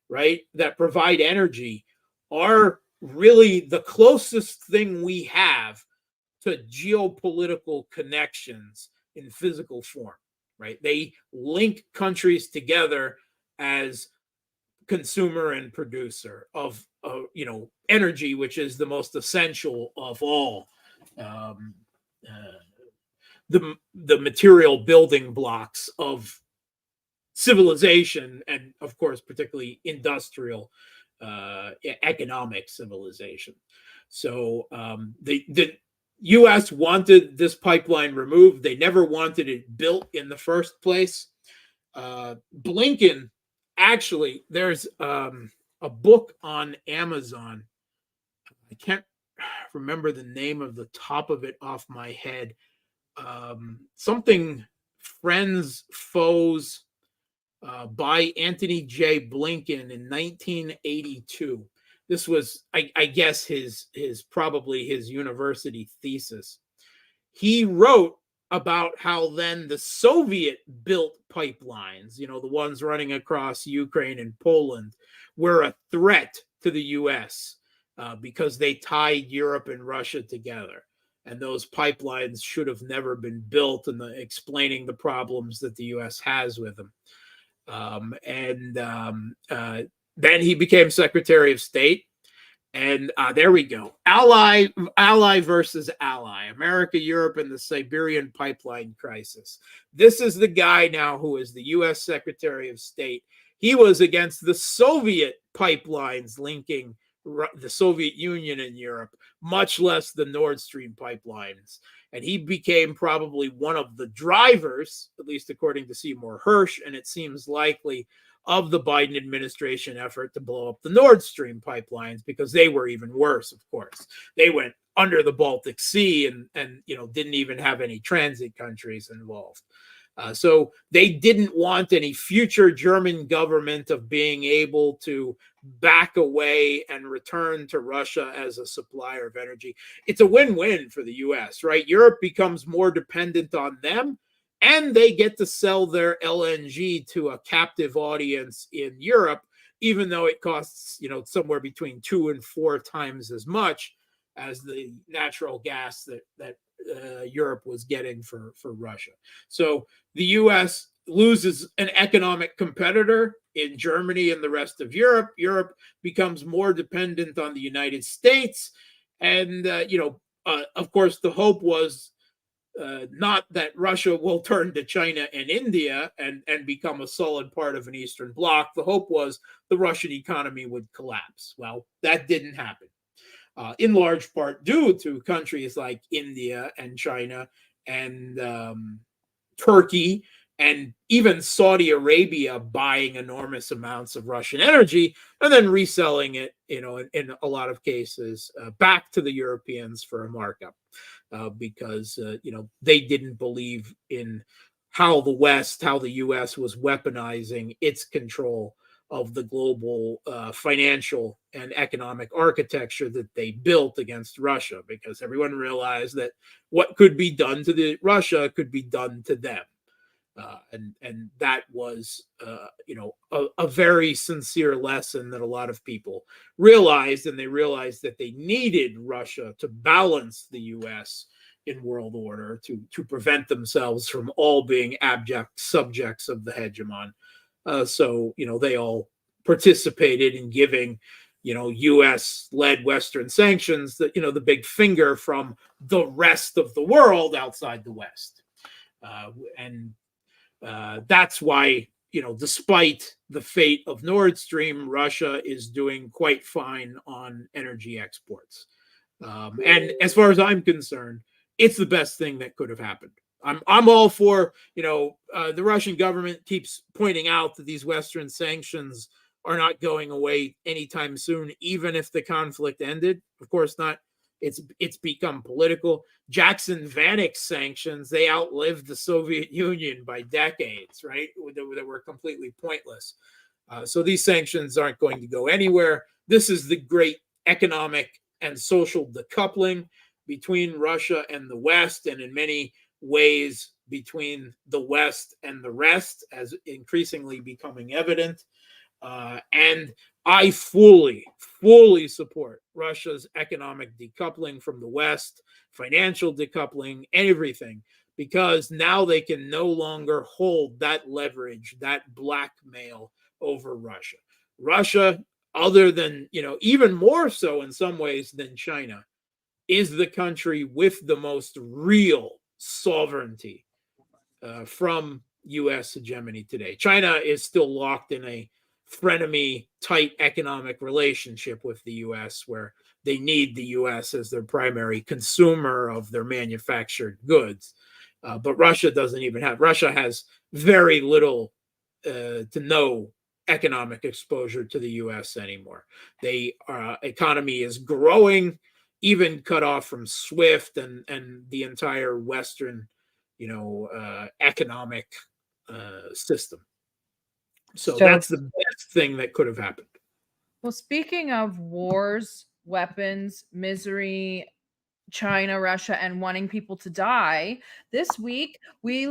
right, that provide energy are really the closest thing we have to geopolitical connections in physical form, right? They link countries together as consumer and producer of energy, which is the most essential of all the material building blocks of civilization, and of course particularly industrial economic civilization. So the US wanted this pipeline removed. They never wanted it built in the first place. Blinken, actually, there's a book on Amazon. I can't remember the name of the top of it off my head. Something Friends, Foes, by Anthony J. Blinken in 1982. This was, I guess, his probably his university thesis. He wrote about how then the Soviet-built pipelines, the ones running across Ukraine and Poland, were a threat to the U.S. Because they tied Europe and Russia together. And those pipelines should have never been built, and explaining the problems that the U.S. has with them. Then he became Secretary of State. And there we go. Ally versus ally. America, Europe, and the Siberian pipeline crisis. This is the guy now who is the U.S. Secretary of State. He was against the Soviet pipelines linking the Soviet Union in Europe, much less the Nord Stream pipelines. And he became probably one of the drivers, at least according to Seymour Hersh, and it seems likely, of the Biden administration effort to blow up the Nord Stream pipelines, because they were even worse, of course. They went under the Baltic Sea and didn't even have any transit countries involved. So they didn't want any future German government of being able to back away and return to Russia as a supplier of energy. It's a win-win for the US, right? Europe becomes more dependent on them, and they get to sell their LNG to a captive audience in Europe, even though it costs, somewhere between 2 and 4 times as much as the natural gas that Europe was getting for Russia. So the US loses an economic competitor in Germany and the rest of Europe. Europe becomes more dependent on the United States. And, of course, the hope was not that Russia will turn to China and India and become a solid part of an Eastern Bloc. The hope was the Russian economy would collapse. Well, that didn't happen. In large part due to countries like India and China and Turkey and even Saudi Arabia buying enormous amounts of Russian energy and then reselling it, in a lot of cases back to the Europeans for a markup because, they didn't believe in how the US was weaponizing its control of the global financial and economic architecture that they built against Russia, because everyone realized that what could be done to Russia could be done to them. And that was, a very sincere lesson that a lot of people realized, and they realized that they needed Russia to balance the US in world order to prevent themselves from all being abject subjects of the hegemon. So, they all participated in giving, U.S.-led Western sanctions, the big finger from the rest of the world outside the West. And that's why, despite the fate of Nord Stream, Russia is doing quite fine on energy exports. And as far as I'm concerned, it's the best thing that could have happened. I'm all for, the Russian government keeps pointing out that these Western sanctions are not going away anytime soon, even if the conflict ended. Of course not. It's become political. Jackson Vanik sanctions, they outlived the Soviet Union by decades, right? That were completely pointless. So these sanctions aren't going to go anywhere. This is the great economic and social decoupling between Russia and the West, and in many ways between the West and the rest, as increasingly becoming evident. And I fully support Russia's economic decoupling from the West, financial decoupling, everything, because now they can no longer hold that leverage, that blackmail over Russia. Russia, other than, even more so in some ways than China, is the country with the most real sovereignty from U.S. hegemony today. China is still locked in a frenemy, tight economic relationship with the U.S., where they need the U.S. as their primary consumer of their manufactured goods. But Russia Russia has very little to no economic exposure to the U.S. anymore. Their economy is growing, even cut off from SWIFT and the entire Western, economic system. So that's the best thing that could have happened. Well, speaking of wars, weapons, misery, China, Russia, and wanting people to die, this week we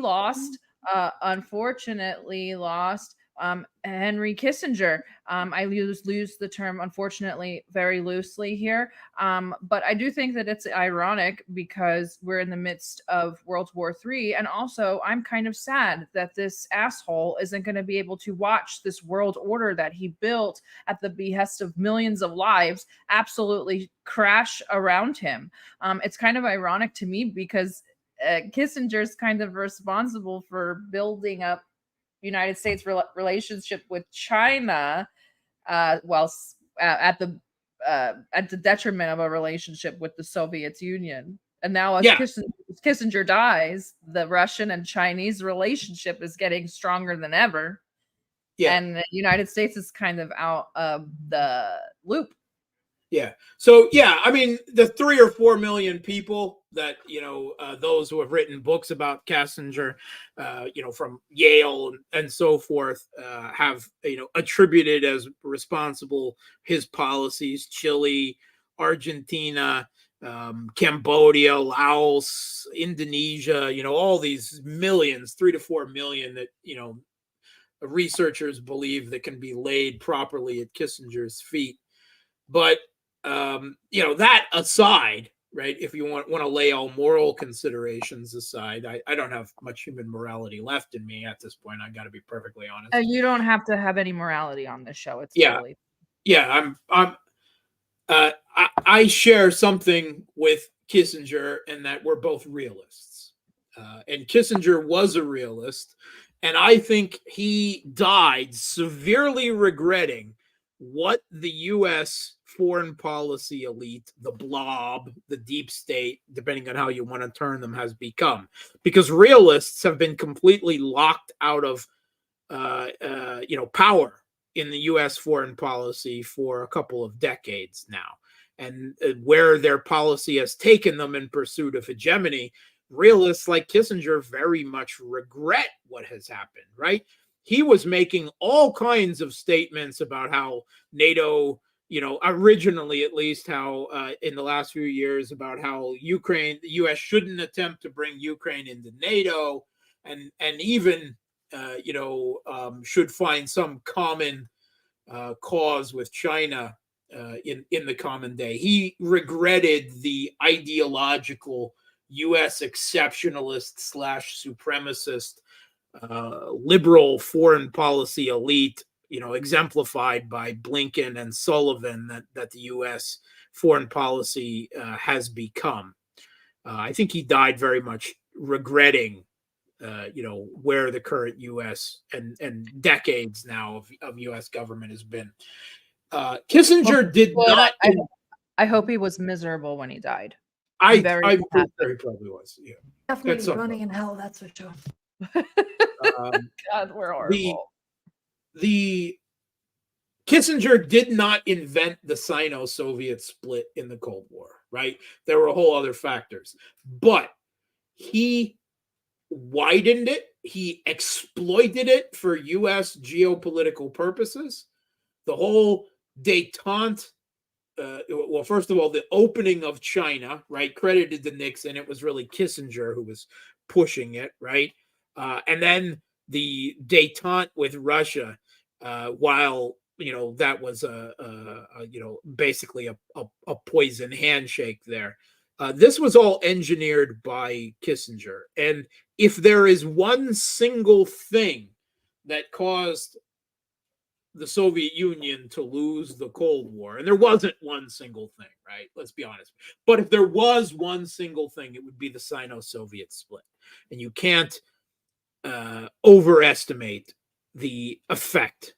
unfortunately lost Henry Kissinger. I use the term unfortunately very loosely here, but I do think that it's ironic because we're in the midst of World War III, and also I'm kind of sad that this asshole isn't going to be able to watch this world order that he built at the behest of millions of lives absolutely crash around him. It's kind of ironic to me because Kissinger's kind of responsible for building up United States relationship with China, at the at the detriment of a relationship with the Soviet Union. And now as Yeah. Kissinger dies, the Russian and Chinese relationship is getting stronger than ever. Yeah. And the United States is kind of out of the loop. Yeah. So, yeah, I mean, the 3 or 4 million people that, those who have written books about Kissinger, from Yale and so forth, have, attributed as responsible his policies, Chile, Argentina, Cambodia, Laos, Indonesia, all these millions, 3 to 4 million that, researchers believe that can be laid properly at Kissinger's feet. But that aside, right? If you want to lay all moral considerations aside, I don't have much human morality left in me at this point. I got to be perfectly honest. You don't have to have any morality on this show. It's totally. I share something with Kissinger in that we're both realists, and Kissinger was a realist, and I think he died severely regretting what the U.S. foreign policy elite, the blob, the deep state, depending on how you want to term them, has become. Because realists have been completely locked out of, power in the U.S. foreign policy for a couple of decades now. And where their policy has taken them in pursuit of hegemony, realists like Kissinger very much regret what has happened, right? He was making all kinds of statements about how NATO, originally at least, how in the last few years, about how the U.S. shouldn't attempt to bring Ukraine into NATO, and even, should find some common cause with China in the common day. He regretted the ideological U.S. exceptionalist / supremacist liberal foreign policy elite, exemplified by Blinken and Sullivan, that the U.S. foreign policy has become. I think he died very much regretting, where the current U.S. and decades now of U.S. government has been. Kissinger did not. I hope he was miserable when he died. I'm pretty sure he probably was. Yeah, definitely running in hell. That's for sure. God, we're horrible. The Kissinger did not invent the Sino-Soviet split in the Cold War, right? There were whole other factors, but he widened it. He exploited it for U.S. geopolitical purposes. The whole détente, well, first of all, the opening of China, right, credited to Nixon. It was really Kissinger who was pushing it, right? And then the détente with Russia, while that was basically a poison handshake there. This was all engineered by Kissinger. And if there is one single thing that caused the Soviet Union to lose the Cold War, and there wasn't one single thing, right? Let's be honest. But if there was one single thing, it would be the Sino-Soviet split. And you can't overestimate the effect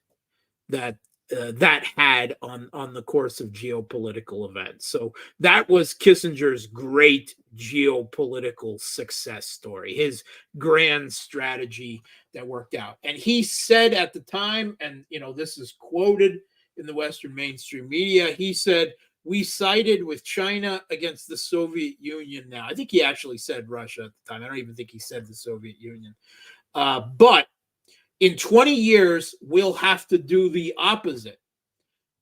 that that had on the course of geopolitical events. So that was Kissinger's great geopolitical success story, his grand strategy that worked out. And he said at the time, and this is quoted in the Western mainstream media, he said, "We sided with China against the Soviet Union now." I think he actually said Russia at the time. I don't even think he said the Soviet Union. But in 20 years, we'll have to do the opposite,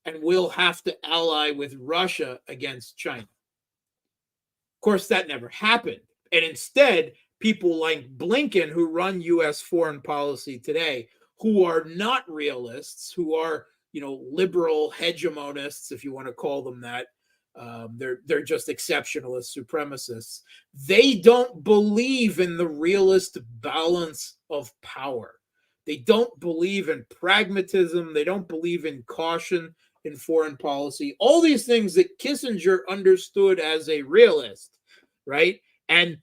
and we'll have to ally with Russia against China. Of course, that never happened. And instead, people like Blinken, who run U.S. foreign policy today, who are not realists, who are, liberal hegemonists, if you want to call them that, they're just exceptionalist supremacists. They don't believe in the realist balance of power. They don't believe in pragmatism. They don't believe in caution in foreign policy. All these things that Kissinger understood as a realist, right? And,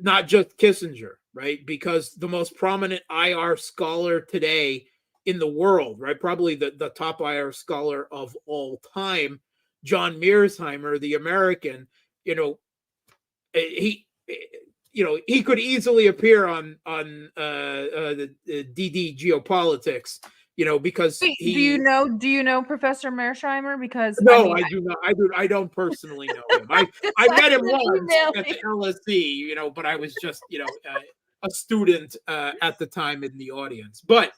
not just Kissinger, right? Because the most prominent IR scholar today in the world, right? Probably the top IR scholar of all time, John Mearsheimer, the American, he he could easily appear on the DD Geopolitics, because Wait, do you know Professor Mearsheimer? Because no, I do not. I don't personally know him. I met him once email at me. the LSE, but I was just a student at the time in the audience. But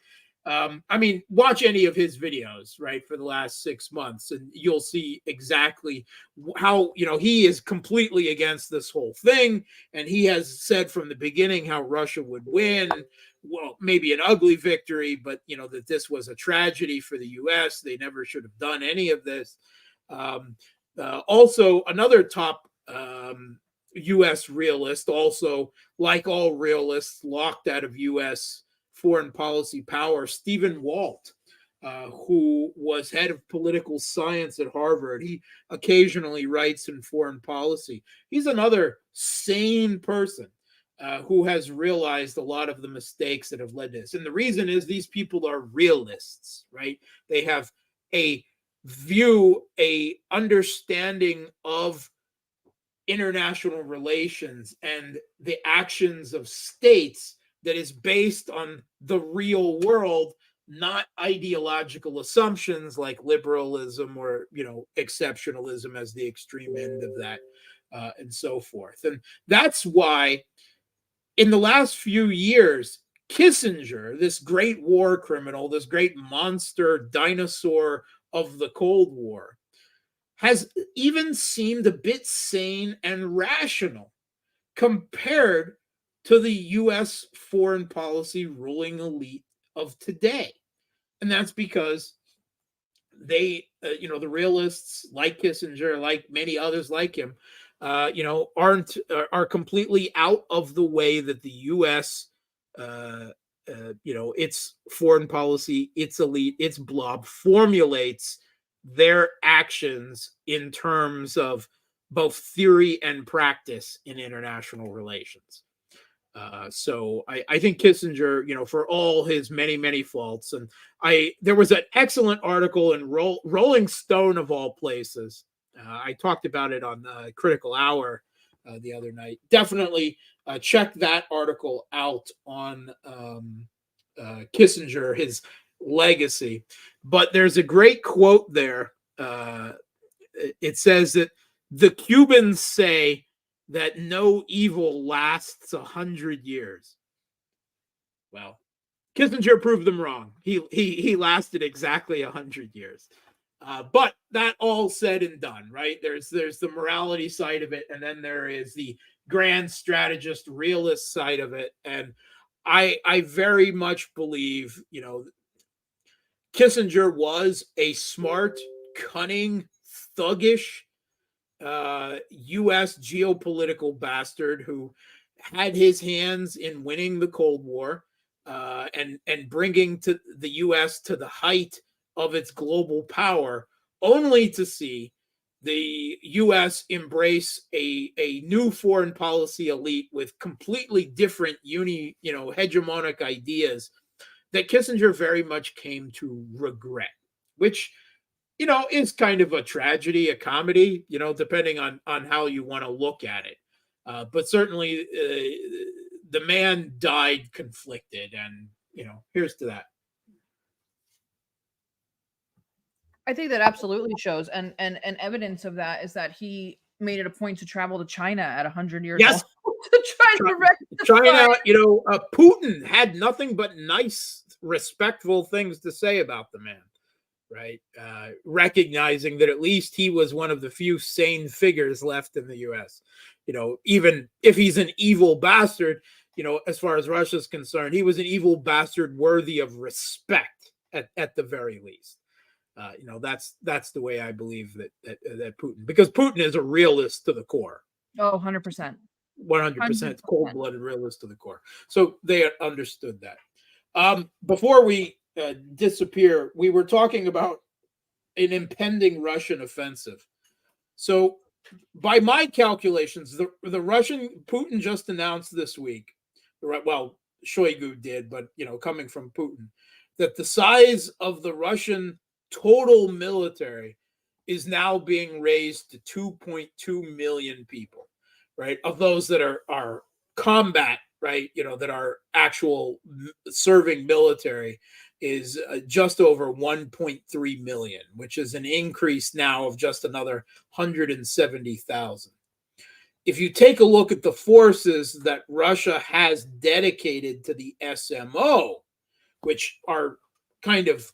watch any of his videos, right, for the last 6 months, and you'll see exactly how, he is completely against this whole thing. And he has said from the beginning how Russia would win. Well, maybe an ugly victory, but, that this was a tragedy for the U.S. They never should have done any of this. Also, another top U.S. realist, also, like all realists, locked out of U.S. foreign policy power, Stephen Walt, who was head of political science at Harvard. He occasionally writes in foreign policy. He's another sane person who has realized a lot of the mistakes that have led to this. And the reason is these people are realists, right? They have a view, a understanding of international relations and the actions of states that is based on the real world, not ideological assumptions like liberalism or, exceptionalism as the extreme end of that, and so forth. And that's why in the last few years, Kissinger, this great war criminal, this great monster dinosaur of the Cold War, has even seemed a bit sane and rational compared to the U.S. foreign policy ruling elite of today. And that's because they, the realists like Kissinger, like many others like him, are completely out of the way that the U.S., its foreign policy, its elite, its blob formulates their actions in terms of both theory and practice in international relations. So I think Kissinger, for all his many, many faults, and there was an excellent article in Rolling Stone of all places. I talked about it on Critical Hour the other night. Definitely check that article out on Kissinger, his legacy. But there's a great quote there. It says that the Cubans say that no evil lasts 100 years. Well, Kissinger proved them wrong. He lasted exactly 100 years. But that all said and done, right? There's the morality side of it, and then there is the grand strategist, realist side of it. And I very much believe, Kissinger was a smart, cunning, thuggish U.S. geopolitical bastard who had his hands in winning the Cold War and bringing to the U.S. to the height of its global power, only to see the U.S. embrace a new foreign policy elite with completely different hegemonic ideas that Kissinger very much came to regret, which is kind of a tragedy, a comedy, depending on how you want to look at it. But certainly the man died conflicted, and, here's to that. I think that absolutely shows, and evidence of that is that he made it a point to travel to China at 100 years Yes. old to try to rectify. China, Putin had nothing but nice, respectful things to say about the man. Right. Recognizing that at least he was one of the few sane figures left in the U.S. Even if he's an evil bastard, as far as Russia's concerned, he was an evil bastard worthy of respect at the very least. That's the way I believe that Putin, because Putin is a realist to the core. Oh, 100%. 100% cold-blooded realist to the core. So they understood that. Before we disappear, we were talking about an impending Russian offensive. So by my calculations, the Russian Putin just announced this week, well, Shoigu did, but coming from Putin, that the size of the Russian total military is now being raised to 2.2 million people, right? Of those that are combat, right? That are actual serving military is just over 1.3 million, which is an increase now of just another 170,000. If you take a look at the forces that Russia has dedicated to the SMO, which are kind of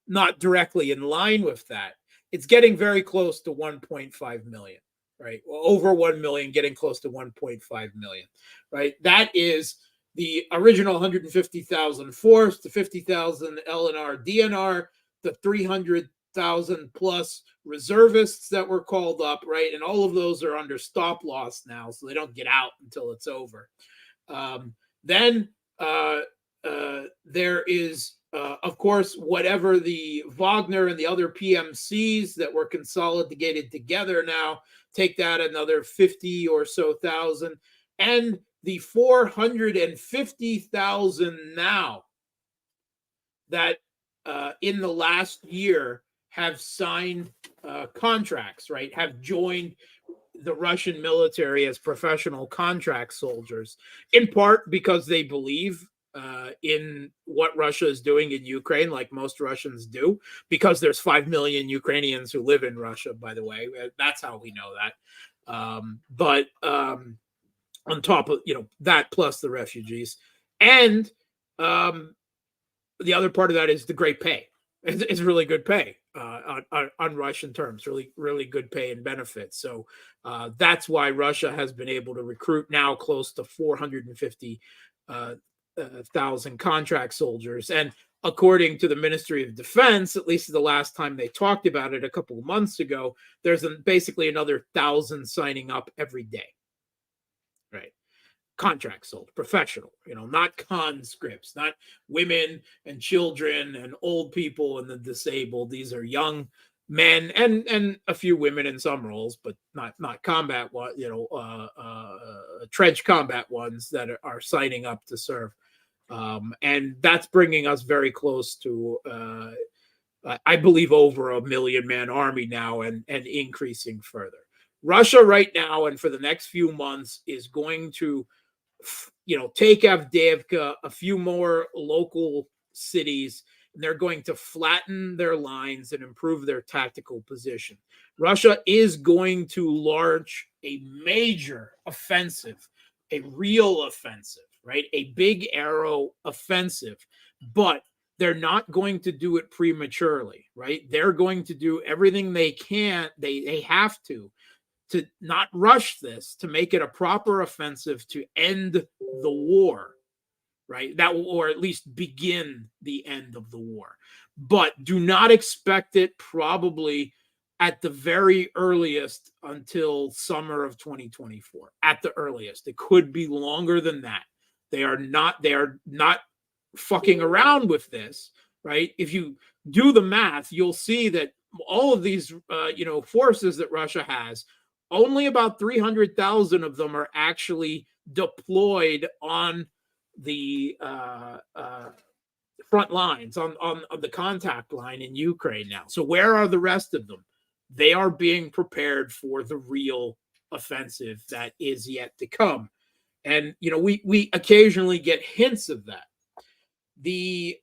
not directly in line with that, it's getting very close to 1.5 million, right? Well, over 1 million, getting close to 1.5 million, right? That is the original 150,000 force, the 50,000 LNR, DNR, the 300,000 plus reservists that were called up, right? And all of those are under stop loss now, so they don't get out until it's over. Then there is, of course, whatever the Wagner and the other PMCs that were consolidated together now, take that another 50 or so thousand, and the 450,000 now that in the last year have signed contracts, right? Have joined the Russian military as professional contract soldiers, in part because they believe in what Russia is doing in Ukraine, like most Russians do, because there's 5 million Ukrainians who live in Russia, by the way. That's how we know that. But on top of, that plus the refugees. And the other part of that is the great pay. It's really good pay on Russian terms, really, really good pay and benefits. So that's why Russia has been able to recruit now close to 450,000 contract soldiers. And according to the Ministry of Defense, at least the last time they talked about it a couple of months ago, there's basically another 1,000 signing up every day. Right. Contract sold, professional, not conscripts, not women and children and old people and the disabled. These are young men and a few women in some roles, but not combat, trench combat ones that are signing up to serve. And that's bringing us very close to, I believe, over 1 million man army now and increasing further. Russia right now and for the next few months is going to, take Avdeevka, a few more local cities, and they're going to flatten their lines and improve their tactical position. Russia is going to launch a major offensive, a real offensive, right? A big arrow offensive, but they're not going to do it prematurely, right? They're going to do everything they can, they have to not rush this, to make it a proper offensive to end the war, right? That will, or at least begin the end of the war. But do not expect it probably at the very earliest until summer of 2024. At the earliest. It could be longer than that. They are not fucking around with this, right? If you do the math, you'll see that all of these forces that Russia has, only about 300,000 of them are actually deployed on the front lines, on the contact line in Ukraine now. So where are the rest of them? They are being prepared for the real offensive that is yet to come. And, we occasionally get hints of that. The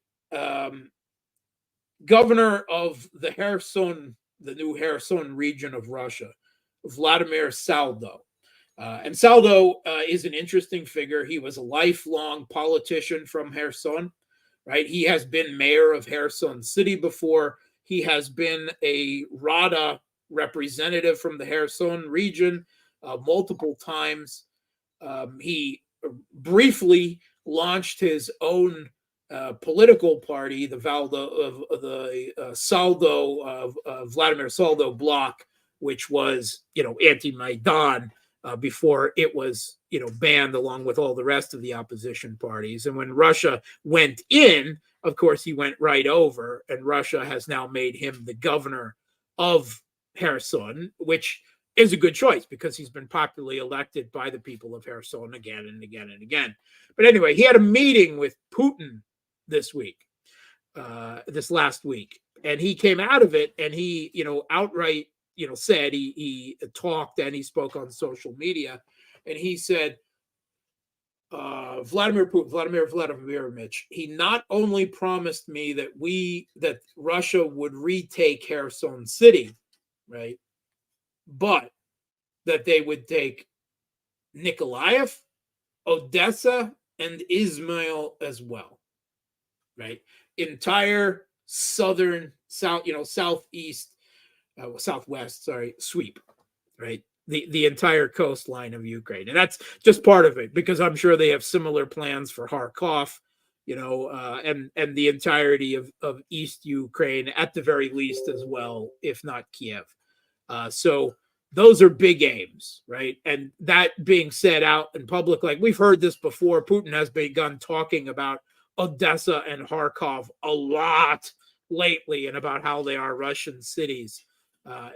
governor of the new Kherson region of Russia, Vladimir Saldo. And Saldo is an interesting figure. He was a lifelong politician from Kherson, right? He has been mayor of Kherson City before. He has been a Rada representative from the Kherson region multiple times. He briefly launched his own political party, the Vladimir Saldo bloc, which was, anti-Maidan before it was, banned along with all the rest of the opposition parties. And when Russia went in, of course, he went right over, and Russia has now made him the governor of Kherson, which is a good choice because he's been popularly elected by the people of Kherson again and again and again. But anyway, he had a meeting with Putin this last week, and he came out of it and he, outright said he talked and he spoke on social media, and he said, Vladimir Putin, Vladimir Vladimirovich, he not only promised me that Russia would retake Kherson City, right, but that they would take Nikolaev, Odessa, and Izmail as well, right? Entire southern, southeast, southwest, sweep, right? The entire coastline of Ukraine. And that's just part of it, because I'm sure they have similar plans for Kharkov, and the entirety of East Ukraine at the very least as well, if not Kiev. So those are big aims, right? And that being said out in public, like we've heard this before, Putin has begun talking about Odessa and Kharkov a lot lately, and about how they are Russian cities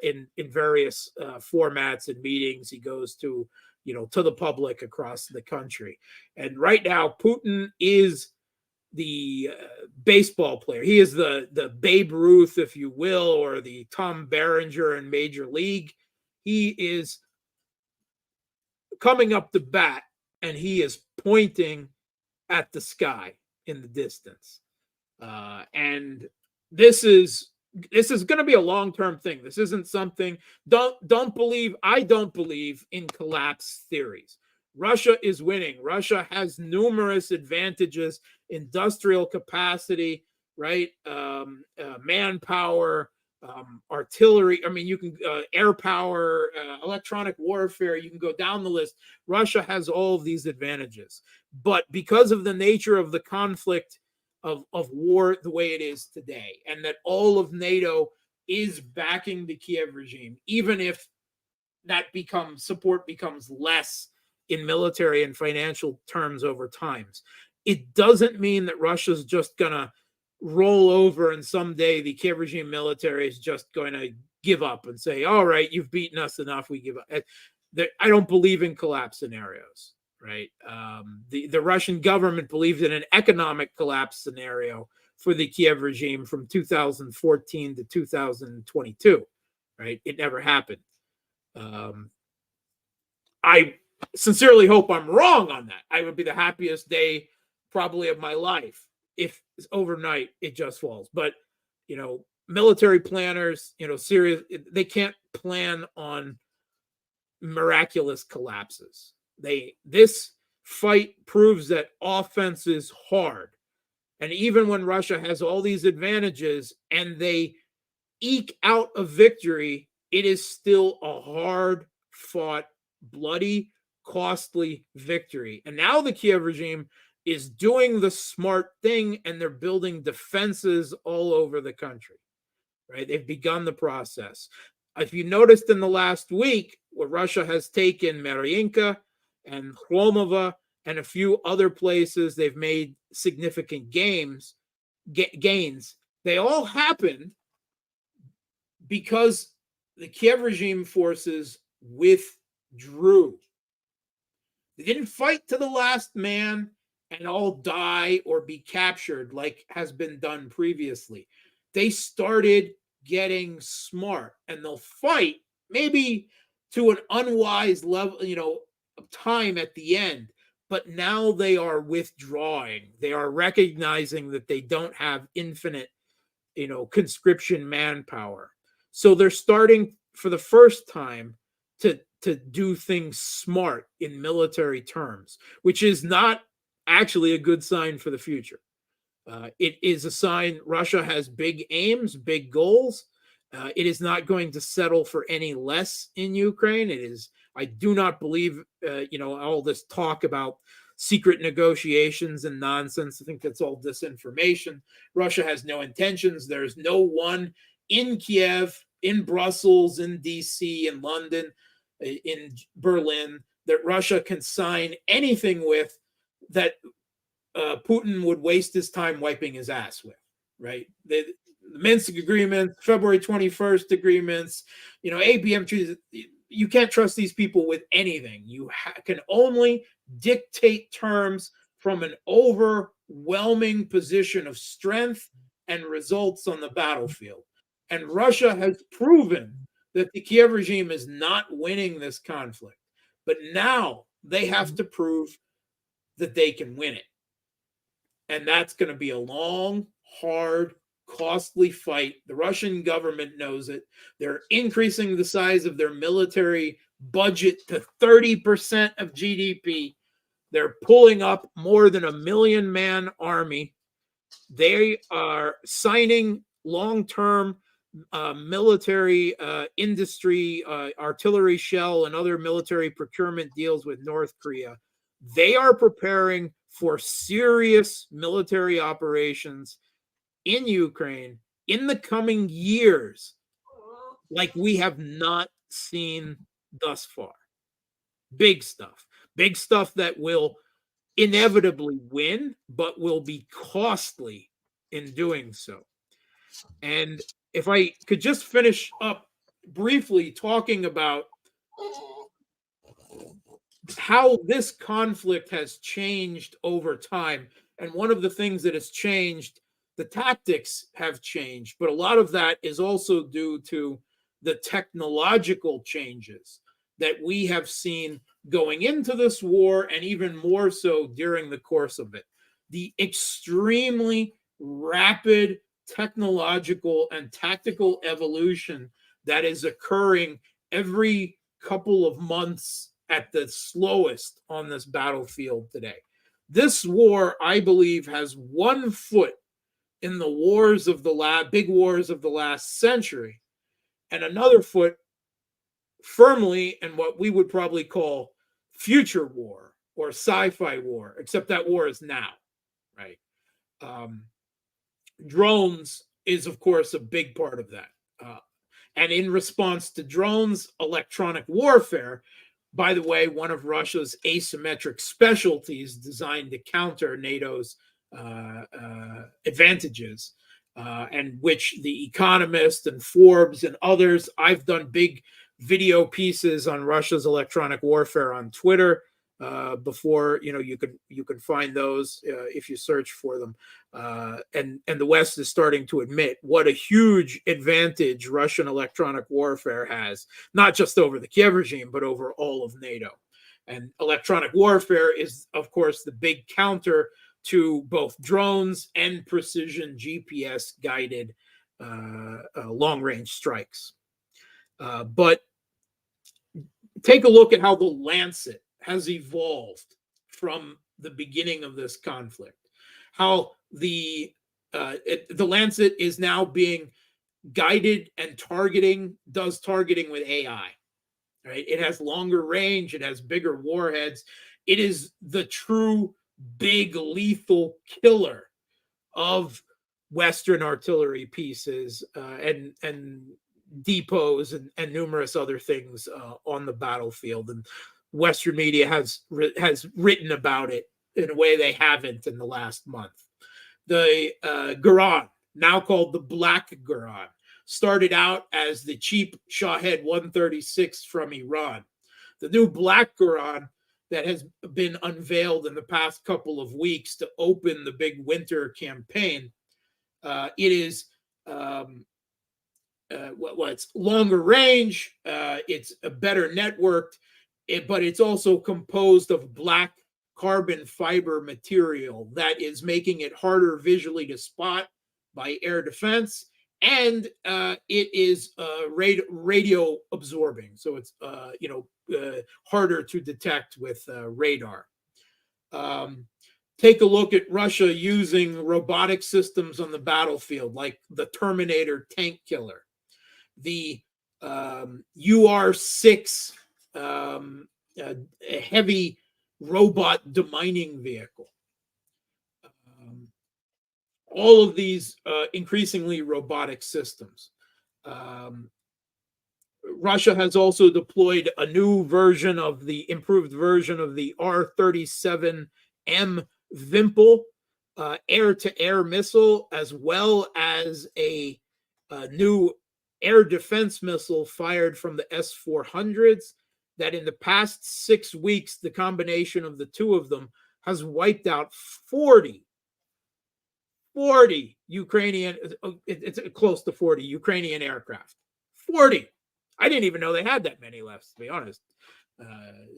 in various formats and meetings he goes to, to the public across the country. And right now, Putin is the baseball player. He is the Babe Ruth, if you will, or the Tom Berenger in Major League. He is coming up the bat, and he is pointing at the sky in the distance. And this is going to be a long-term thing. This isn't something, I don't believe in collapse theories. Russia is winning. Russia has numerous advantages: industrial capacity, right? Manpower, artillery. I mean, you can air power, electronic warfare. You can go down the list. Russia has all of these advantages, but because of the nature of the conflict of war the way it is today, and that all of NATO is backing the Kiev regime, even if that support becomes less in military and financial terms over times, it doesn't mean that Russia's just gonna roll over and someday the Kiev regime military is just going to give up and say, all right, you've beaten us enough, we give up. I don't believe in collapse scenarios, right? The Russian government believed in an economic collapse scenario for the Kiev regime from 2014 to 2022, right? It never happened. I sincerely hope I'm wrong on that. I would be the happiest day probably of my life if overnight it just falls. But, military planners, serious, they can't plan on miraculous collapses. This fight proves that offense is hard. And even when Russia has all these advantages and they eke out a victory, it is still a hard fought, bloody, costly victory. And now the Kiev regime is doing the smart thing, and they're building defenses all over the country, right? They've begun the process. If you noticed in the last week, where Russia has taken Marinka and Chromova and a few other places, they've made significant gains. They all happened because the Kiev regime forces withdrew. They didn't fight to the last man and all die or be captured like has been done previously. They started getting smart, and they'll fight maybe to an unwise level, of time at the end, but now they are withdrawing. They are recognizing that they don't have infinite, conscription manpower. So they're starting for the first time to do things smart in military terms, which is not actually a good sign for the future. It is a sign Russia has big aims, big goals. It is not going to settle for any less in Ukraine. I do not believe, all this talk about secret negotiations and nonsense. I think that's all disinformation. Russia has no intentions. There's no one in Kiev, in Brussels, in DC, in London, in Berlin that Russia can sign anything with that Putin would waste his time wiping his ass with, right? The Minsk agreements, February 21st agreements, ABM treaties. You can't trust these people with anything. You can only dictate terms from an overwhelming position of strength and results on the battlefield. And Russia has proven that the Kiev regime is not winning this conflict. But now they have to prove that they can win it. And that's going to be a long, hard, costly fight. The Russian government knows it. They're increasing the size of their military budget to 30% of GDP. They're pulling up more than 1 million-man army. They are signing long-term military industry, artillery shell, and other military procurement deals with North Korea. They are preparing for serious military operations in Ukraine in the coming years, like we have not seen thus far. Big stuff that will inevitably win, but will be costly in doing so. And if I could just finish up briefly talking about how this conflict has changed over time. And one of the things that has changed, the tactics have changed, but a lot of that is also due to the technological changes that we have seen going into this war, and even more so during the course of it. The extremely rapid technological and tactical evolution that is occurring every couple of months at the slowest on this battlefield today. This war, I believe, has one foot in the wars of the big wars of the last century, and another foot firmly in what we would probably call future war or sci-fi war, except that war is now, right? Drones is, of course, a big part of that. And in response to drones, electronic warfare, by the way, one of Russia's asymmetric specialties designed to counter NATO's advantages, and which The Economist and Forbes and others, I've done big video pieces on Russia's electronic warfare on Twitter before. You can find those if you search for them. And the West is starting to admit what a huge advantage Russian electronic warfare has, not just over the Kiev regime, but over all of NATO. And electronic warfare is, of course, the big counter to both drones and precision GPS-guided long-range strikes. But take a look at how the Lancet has evolved from the beginning of this conflict. How the Lancet is now being guided and does targeting with AI. Right? It has longer range. It has bigger warheads. It is the true big lethal killer of Western artillery pieces and depots and numerous other things on the battlefield. And Western media has written about it in a way they haven't in the last month. The Guran, now called the Black Guran, started out as the cheap Shahed 136 from Iran. The new Black Guran that has been unveiled in the past couple of weeks to open the big winter campaign, it is it's longer range, it's a better networked, but it's also composed of black carbon fiber material that is making it harder visually to spot by air defense, and it is radio absorbing, so it's harder to detect with radar. Take a look at Russia using robotic systems on the battlefield, like the Terminator tank killer, the UR-6 heavy robot demining vehicle. All of these increasingly robotic systems. Russia has also deployed a new version of the improved version of the R-37M Vimpel air-to-air missile, as well as a new air defense missile fired from the S-400s that in the past 6 weeks, the combination of the two of them has wiped out 40 Ukrainian, it's close to 40 Ukrainian aircraft. 40. I didn't even know they had that many left, to be honest.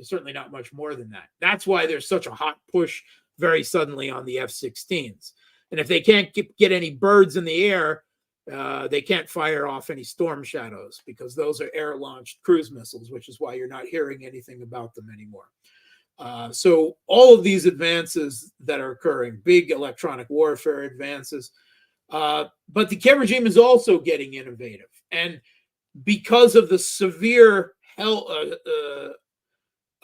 Certainly not much more than that. That's why there's such a hot push very suddenly on the F-16s. And if they can't get any birds in the air, they can't fire off any Storm Shadows, because those are air-launched cruise missiles, which is why you're not hearing anything about them anymore. So all of these advances that are occurring, big electronic warfare advances, but the Kiev regime is also getting innovative. And because of the severe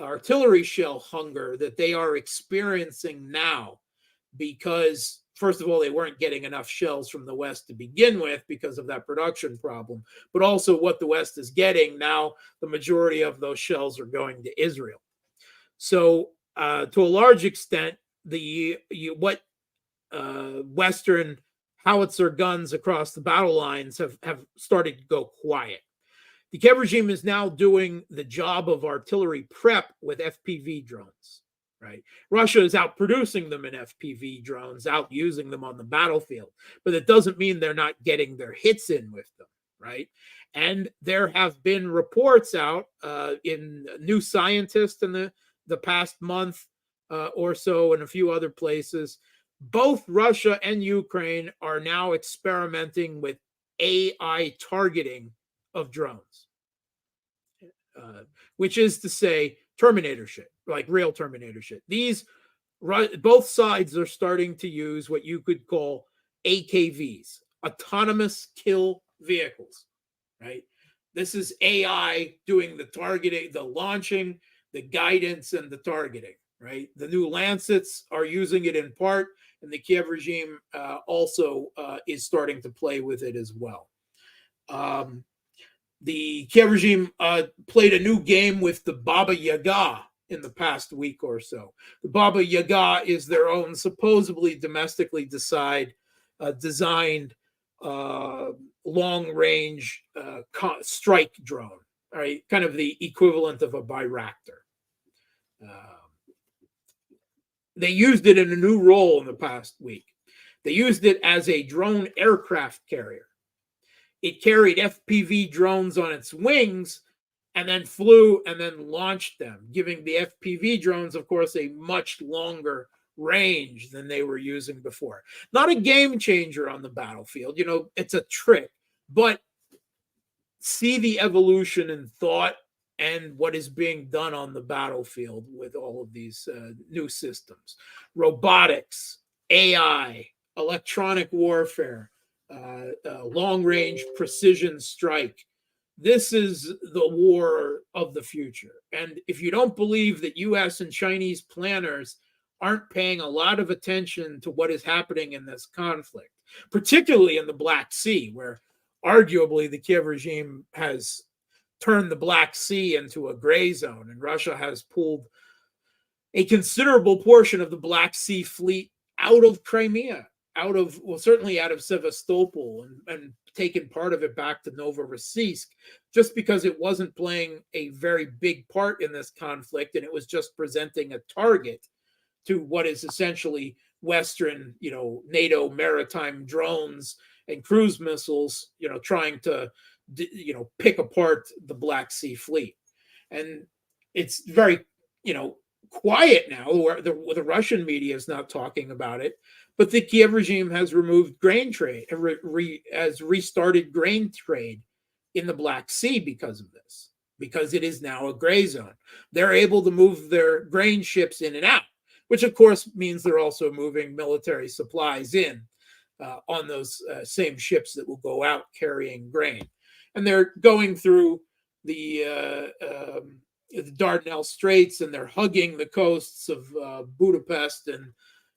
artillery shell hunger that they are experiencing now, because first of all, they weren't getting enough shells from the West to begin with because of that production problem, but also what the West is getting now, the majority of those shells are going to Israel. So to a large extent, Western howitzer guns across the battle lines have started to go quiet. The Kiev regime is now doing the job of artillery prep with FPV drones, right? Russia is out producing them in FPV drones, out using them on the battlefield, but it doesn't mean they're not getting their hits in with them, right? And there have been reports out in New Scientist in the past month or so, and a few other places. Both Russia and Ukraine are now experimenting with AI targeting of drones, which is to say Terminator shit, like real Terminator shit. Both sides are starting to use what you could call AKVs, autonomous kill vehicles, right? This is AI doing the targeting, the launching, the guidance, and the targeting, right? The new Lancets are using it in part, and the Kiev regime also is starting to play with it as well. The Kiev regime played a new game with the Baba Yaga in the past week or so. The Baba Yaga is their own supposedly domestically designed long-range strike drone, right? Kind of the equivalent of a Bayraktar. They used it in a new role in the past week. They used it as a drone aircraft carrier. It carried FPV drones on its wings and then flew and then launched them, giving the FPV drones, of course, a much longer range than they were using before. Not a game changer on the battlefield. You know, it's a trick, but see the evolution in thought and what is being done on the battlefield with all of these new systems. Robotics, AI, electronic warfare, long-range precision strike. This is the war of the future. And if you don't believe that US and Chinese planners aren't paying a lot of attention to what is happening in this conflict, particularly in the Black Sea, where arguably the Kiev regime has turned the Black Sea into a gray zone, and Russia has pulled a considerable portion of the Black Sea fleet out of Crimea, certainly out of Sevastopol, and taken part of it back to Novorossiysk, just because it wasn't playing a very big part in this conflict, and it was just presenting a target to what is essentially Western, NATO maritime drones and cruise missiles, trying to, pick apart the Black Sea fleet. And it's very, quiet now, where the Russian media is not talking about it, but the Kiev regime has removed grain trade, has restarted grain trade in the Black Sea because of this, because it is now a gray zone. They're able to move their grain ships in and out, which of course means they're also moving military supplies in on those same ships that will go out carrying grain. And they're going through the Dardanelles Straits, and they're hugging the coasts of Budapest and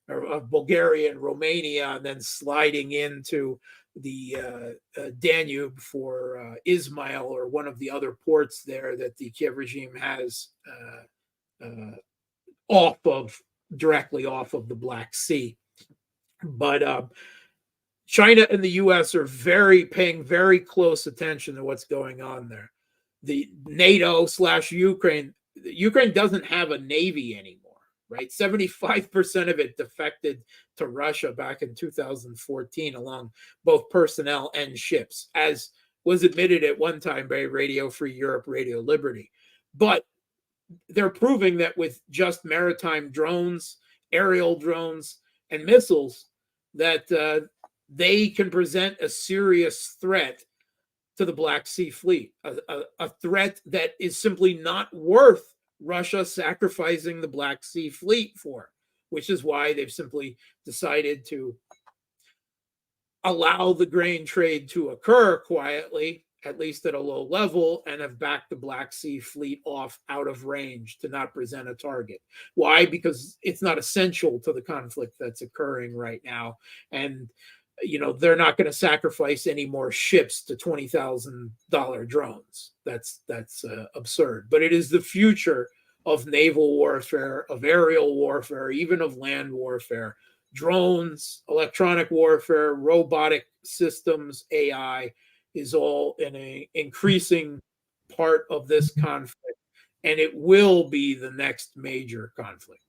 of Bulgaria and Romania, and then sliding into the Danube for Izmail, or one of the other ports there that the Kiev regime has directly off of the Black Sea. But China and the US are paying very close attention to what's going on there. The NATO/Ukraine doesn't have a navy anymore, right? 75% of it defected to Russia back in 2014 along both personnel and ships, as was admitted at one time by Radio Free Europe, Radio Liberty. But they're proving that with just maritime drones, aerial drones, and missiles, that they can present a serious threat to the Black Sea Fleet, a threat that is simply not worth Russia sacrificing the Black Sea Fleet for, which is why they've simply decided to allow the grain trade to occur quietly, at least at a low level, and have backed the Black Sea Fleet off out of range to not present a target. Why? Because it's not essential to the conflict that's occurring right now. And, you know, they're not going to sacrifice any more ships to $20,000 drones. That's absurd. But it is the future of naval warfare, of aerial warfare, even of land warfare. Drones, electronic warfare, robotic systems, AI is all in an increasing part of this conflict, and it will be the next major conflict.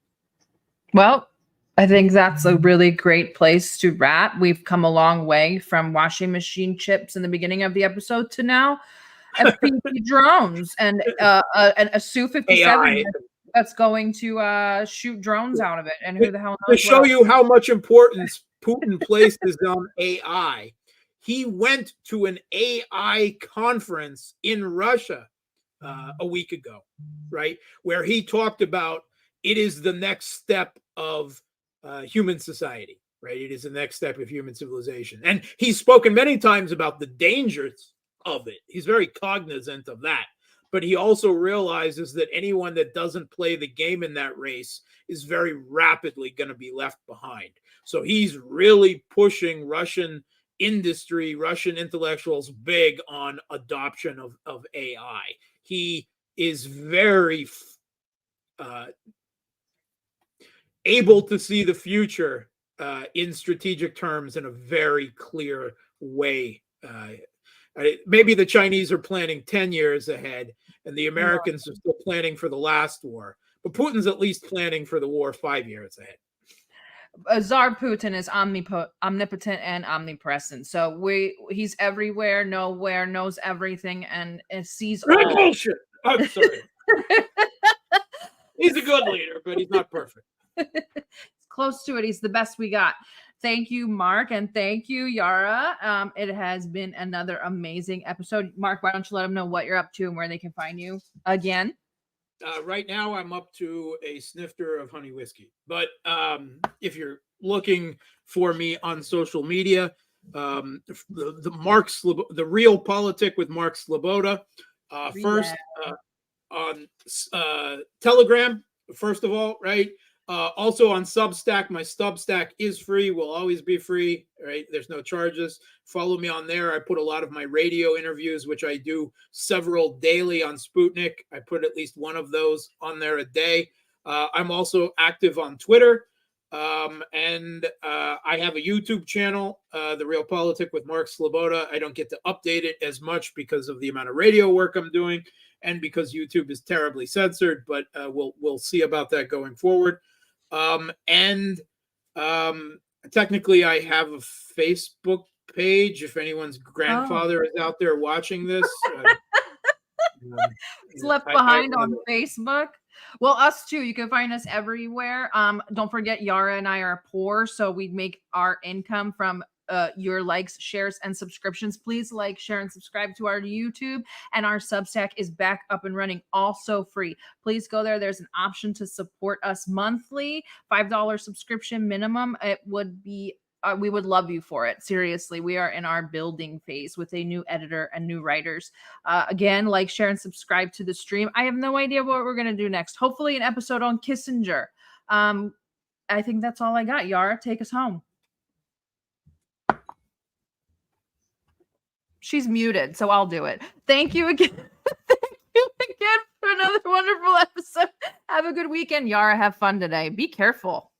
Well, I think that's a really great place to wrap. We've come a long way from washing machine chips in the beginning of the episode to now FPV drones and a Su-57 that's going to shoot drones out of it. And who the hell knows? To show you how much importance Putin places on AI, he went to an AI conference in Russia a week ago, right? Where he talked about it is the next step of human society, right? It is the next step of human civilization. And he's spoken many times about the dangers of it. He's very cognizant of that. But he also realizes that anyone that doesn't play the game in that race is very rapidly going to be left behind. So he's really pushing Russian industry, Russian intellectuals big on adoption of AI. He is very able to see the future in strategic terms in a very clear way. Maybe the Chinese are planning 10 years ahead and the Americans are still planning for the last war. But Putin's at least planning for the war 5 years ahead. Tsar Putin is omnipotent and omnipresent. So he's everywhere, nowhere, knows everything, and sees all. Bullshit. I'm sorry. He's a good leader, but he's not perfect. It's close to it. He's the best we got. Thank you, Mark, and thank you, Yara. It has been another amazing episode. Mark, why don't you let them know what you're up to and where they can find you again? Right now, I'm up to a snifter of honey whiskey. But if you're looking for me on social media, the Real Politic with Mark Sleboda. First on Telegram, first of all, right? Also on Substack. My Substack is free, will always be free, right? There's no charges. Follow me on there. I put a lot of my radio interviews, which I do several daily on Sputnik. I put at least one of those on there a day. I'm also active on Twitter. And I have a YouTube channel, The Real Politic with Mark Sleboda. I don't get to update it as much because of the amount of radio work I'm doing and because YouTube is terribly censored, but we'll see about that going forward. Technically I have a Facebook page if anyone's grandfather is out there watching this. It's left behind on Facebook. Well, us too. You can find us everywhere. Don't forget, Yara and I are poor, so we make our income from your likes, shares, and subscriptions. Please like, share, and subscribe to our YouTube. And our Substack is back up and running, also free. Please go there. There's an option to support us monthly, $5 subscription minimum. It would be we would love you for it. Seriously, we are in our building phase with a new editor and new writers. Again, like, share, and subscribe to the stream. I have no idea what we're going to do next. Hopefully an episode on Kissinger. I think that's all I got. Yara, take us home. She's muted, so I'll do it. Thank you again. Thank you again for another wonderful episode. Have a good weekend. Yara, have fun today. Be careful.